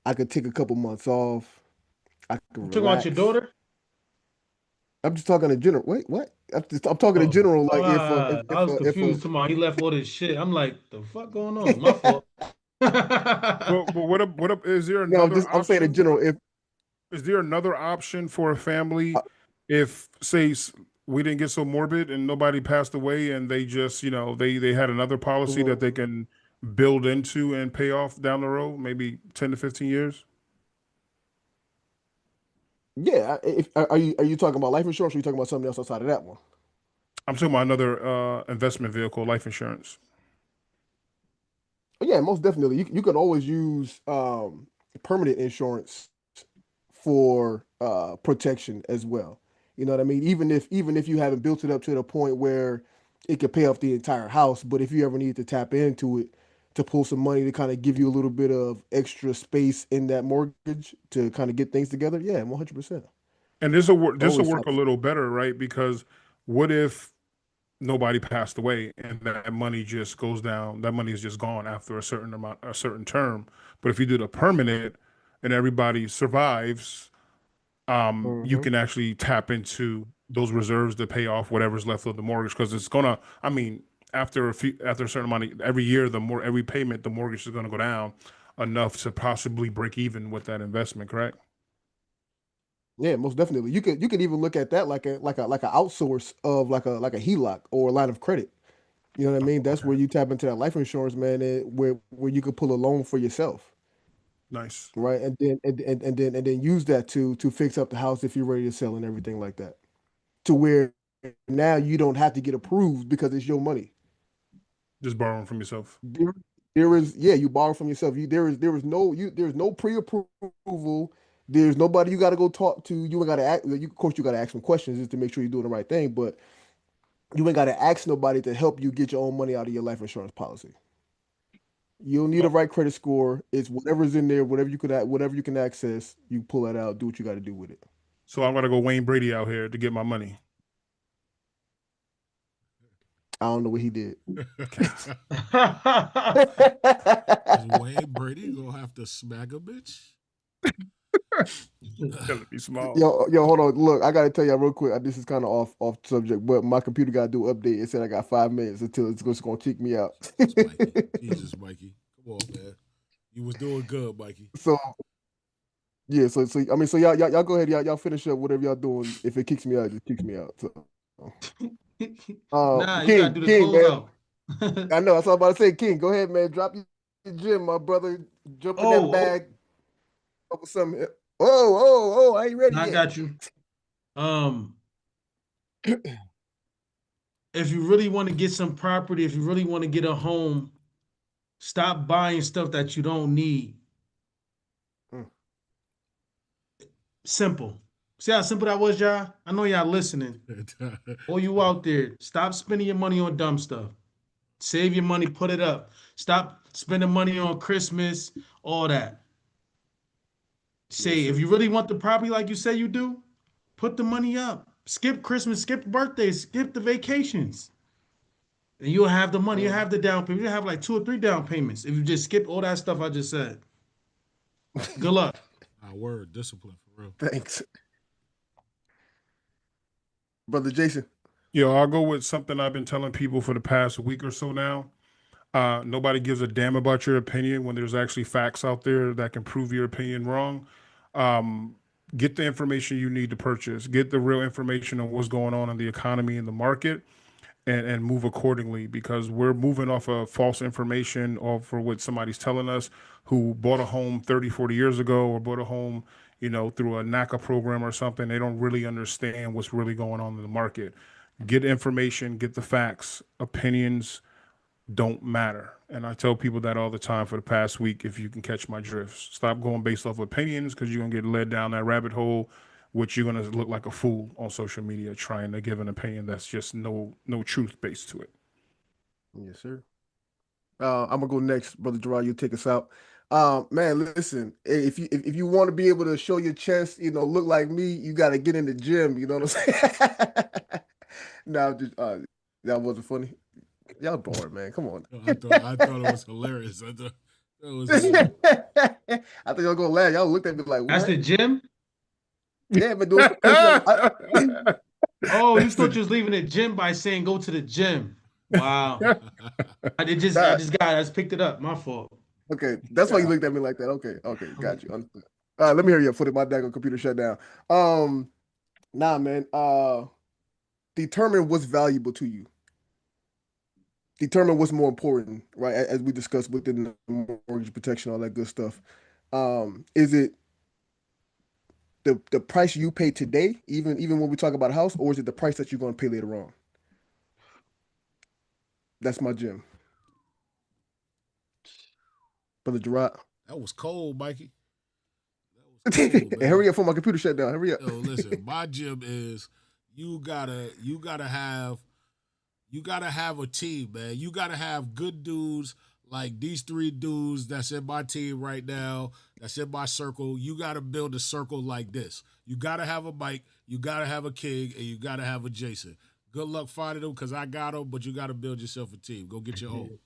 I could take a couple months off. I You could talking about your relax." daughter? I'm just talking in general. Wait, what? I'm talking in Oh, general. Like I was if a confused. Tomorrow he left all this shit. I'm like, the fuck going on? My fault. But what up is there no, another I'm saying in option? general. If Is there another option for a family uh, if say we didn't get so morbid and nobody passed away and they just, they had another policy that mhm. they can build into and pay off down the road, maybe 10 to 15 years? Yeah, are you talking about life insurance, or are you talking about something else outside of that one? I'm talking about another investment vehicle, life insurance. But yeah, most definitely. You can always use permanent insurance for protection as well. You know what I mean? Even if you haven't built it up to the point where it could pay off the entire house, but if you ever need to tap into it to pull some money to kind of give you a little bit of extra space in that mortgage to kind of get things together, yeah, 100%. And this will Always work a tap. little better, right? Because what if nobody passed away and that money just goes down, that money is just gone after a certain term. But if you do the permanent and everybody survives, you Hmm. can actually tap into those reserves to pay off whatever's left of the mortgage because it's gonna. I mean, after a certain amount of every year, every payment, the mortgage is gonna go down enough to possibly break even with that investment. Correct? Yeah, most definitely. You could even look at that like a outsource of like a HELOC or a line of credit. You know what I mean? That's Okay, where you tap into that life insurance, man, where you could pull a loan for yourself, nice. right? And then use that to fix up the house if you're ready to sell and everything like that. To where now you don't have to get approved because it's your money. Just borrowing from yourself. There, there is, yeah, you borrow from yourself. There's no pre-approval. There's nobody you got to go talk to. You ain't got to ask. Of course, you got to ask some questions just to make sure you're doing the right thing. But you ain't got to ask nobody to help you get your own money out of your life insurance policy. You don't need a Oh, right credit score. It's whatever's in there, whatever you can access. You pull that out. Do what you got to do with it. so I'm gonna go Wayne Brady out here to get my money. I don't know what he did. Is Wayne Brady gonna have to smack a bitch? Killing me small. Yo, hold on. Look, I gotta tell you real quick. This is kind of off subject, but my computer got to do an update. It said I got 5 minutes until it's just gonna kick me out. Jesus, Mikey. Come on, man. You was doing good, Mikey. So yeah, so I mean, so y'all go ahead, y'all finish up whatever y'all doing. If it kicks me out, it just kicks me out. So, Nah, you gotta King, do the King, man, closeout. I know. That's all I'm about to say. King, go ahead, man. Drop your gym, my brother. Jump in that Oh, bag. Over some. Oh! I ain't ready I yet. got you. Um, if you really want to get some property, if you really want to get a home, stop buying stuff that you don't need. Mm. Simple. See how simple that was, y'all? I know y'all listening. All you out there, stop spending your money on dumb stuff. Save your money, put it up. Stop spending money on Christmas, all that. Yes, Say, if sir. you really want the property like you say you do, put the money up. Skip Christmas, skip birthdays, skip the vacations. And you'll have the money, you'll have the down payment. You'll have like 2 or 3 down payments if you just skip all that stuff I just said. Good luck. Our word, discipline for real. Thanks, brother Jason. Yo, I'll go with something I've been telling people for the past week or so now. Nobody gives a damn about your opinion when there's actually facts out there that can prove your opinion wrong. Get the information you need to purchase. Get the real information on what's going on in the economy and the market, and move accordingly, because we're moving off of false information or for what somebody's telling us who bought a home 30, 40 years ago, or bought a home, through a NACA program or something. They don't really understand what's really going on in the market. Get information, get the facts. Opinions don't matter. And I tell people that all the time for the past week, if you can catch my drift. Stop going based off opinions, because you're going to get led down that rabbit hole, which you're going to look like a fool on social media trying to give an opinion that's just no truth based to it. Yes, sir. I'm gonna go next, brother Gerard. You take us out. Man, listen. If you want to be able to show your chest, look like me, you got to get in the gym. You know what I'm saying? No, just that wasn't funny. Y'all bored, man. Come on. I thought it was hilarious. I thought it was hilarious. I think y'all gonna laugh. Y'all looked at me like, what? That's the gym? Yeah, but doing Oh, you thought you was leaving the gym by saying go to the gym. Wow. I just picked it up. My fault. Okay, that's why you looked at me like that. Okay, got you. Understood. Let me hear your foot. My daggone computer shut down. Nah, man. Determine what's valuable to you. Determine what's more important, right? As we discussed within the mortgage protection, all that good stuff. Is it the price you pay today, even when we talk about a house, or is it the price that you're going to pay later on? That's my gym. Brother Gerard. That was cold, Mikey. That was cold, man. Hurry up before my computer shut down. Hurry up. Yo, listen, my gym is you gotta have a team, man. You gotta have good dudes like these 3 dudes that's in my team right now, that's in my circle. You gotta build a circle like this. You gotta have a Mike, you gotta have a King, and you gotta have a Jason. Good luck finding them, because I got them, but you gotta build yourself a team. Go get your own.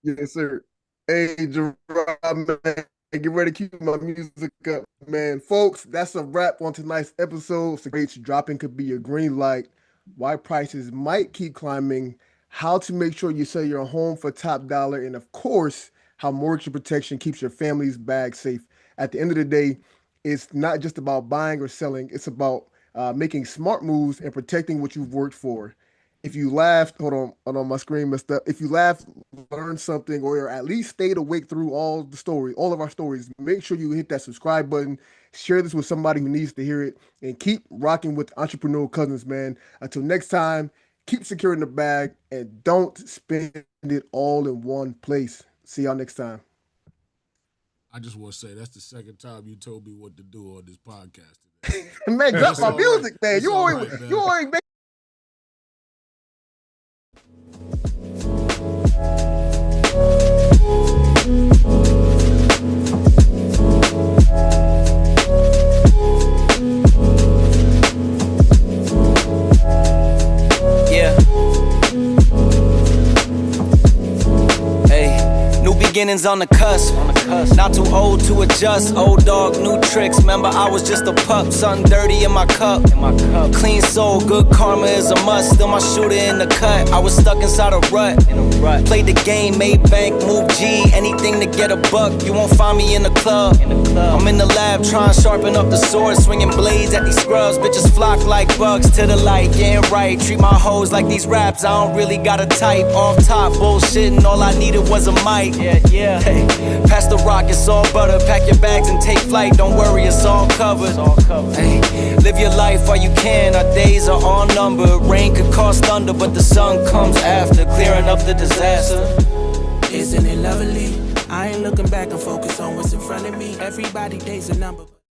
Yes, sir. Hey, Gerard, man. Get ready to keep my music up, man. Folks, that's a wrap on tonight's episode. Rates dropping could be your green light. Why prices might keep climbing. How to make sure you sell your home for top dollar. And of course, how mortgage protection keeps your family's bag safe. At the end of the day, it's not just about buying or selling. It's about making smart moves and protecting what you've worked for. If you laughed, hold on, my screen messed up. If you laughed, learned something, or at least stayed awake through all of our stories, make sure you hit that subscribe button, share this with somebody who needs to hear it, and keep rocking with Entrepreneurial Cousins, man. Until next time, keep securing the bag and don't spend it all in one place. See y'all next time. I just want to say that's the second time you told me what to do on this podcast today. Man, drop my music, right. man. You always make beginnings on the cusp. Not too old to adjust. Old dog, new tricks. Remember, I was just a pup. Something dirty in my cup. Clean soul, good karma is a must. Still my shooter in the cut. I was stuck inside a rut. Played the game, made bank, moved G. Anything to get a buck. You won't find me in the club. I'm in the lab trying to sharpen up the sword. Swinging blades at these scrubs. Bitches flock like bugs to the light. Getting right. Treat my hoes like these raps. I don't really got a type. Off top, bullshitting. All I needed was a mic. Yeah. Hey, pass the rock, it's all butter. Pack your bags and take flight. Don't worry, it's all covered. Hey, live your life while you can. Our days are all numbered. Rain could cause thunder, but the sun comes after, clearing up the disaster. Isn't it lovely? I ain't looking back, I'm focused on what's in front of me. Everybody day's a number.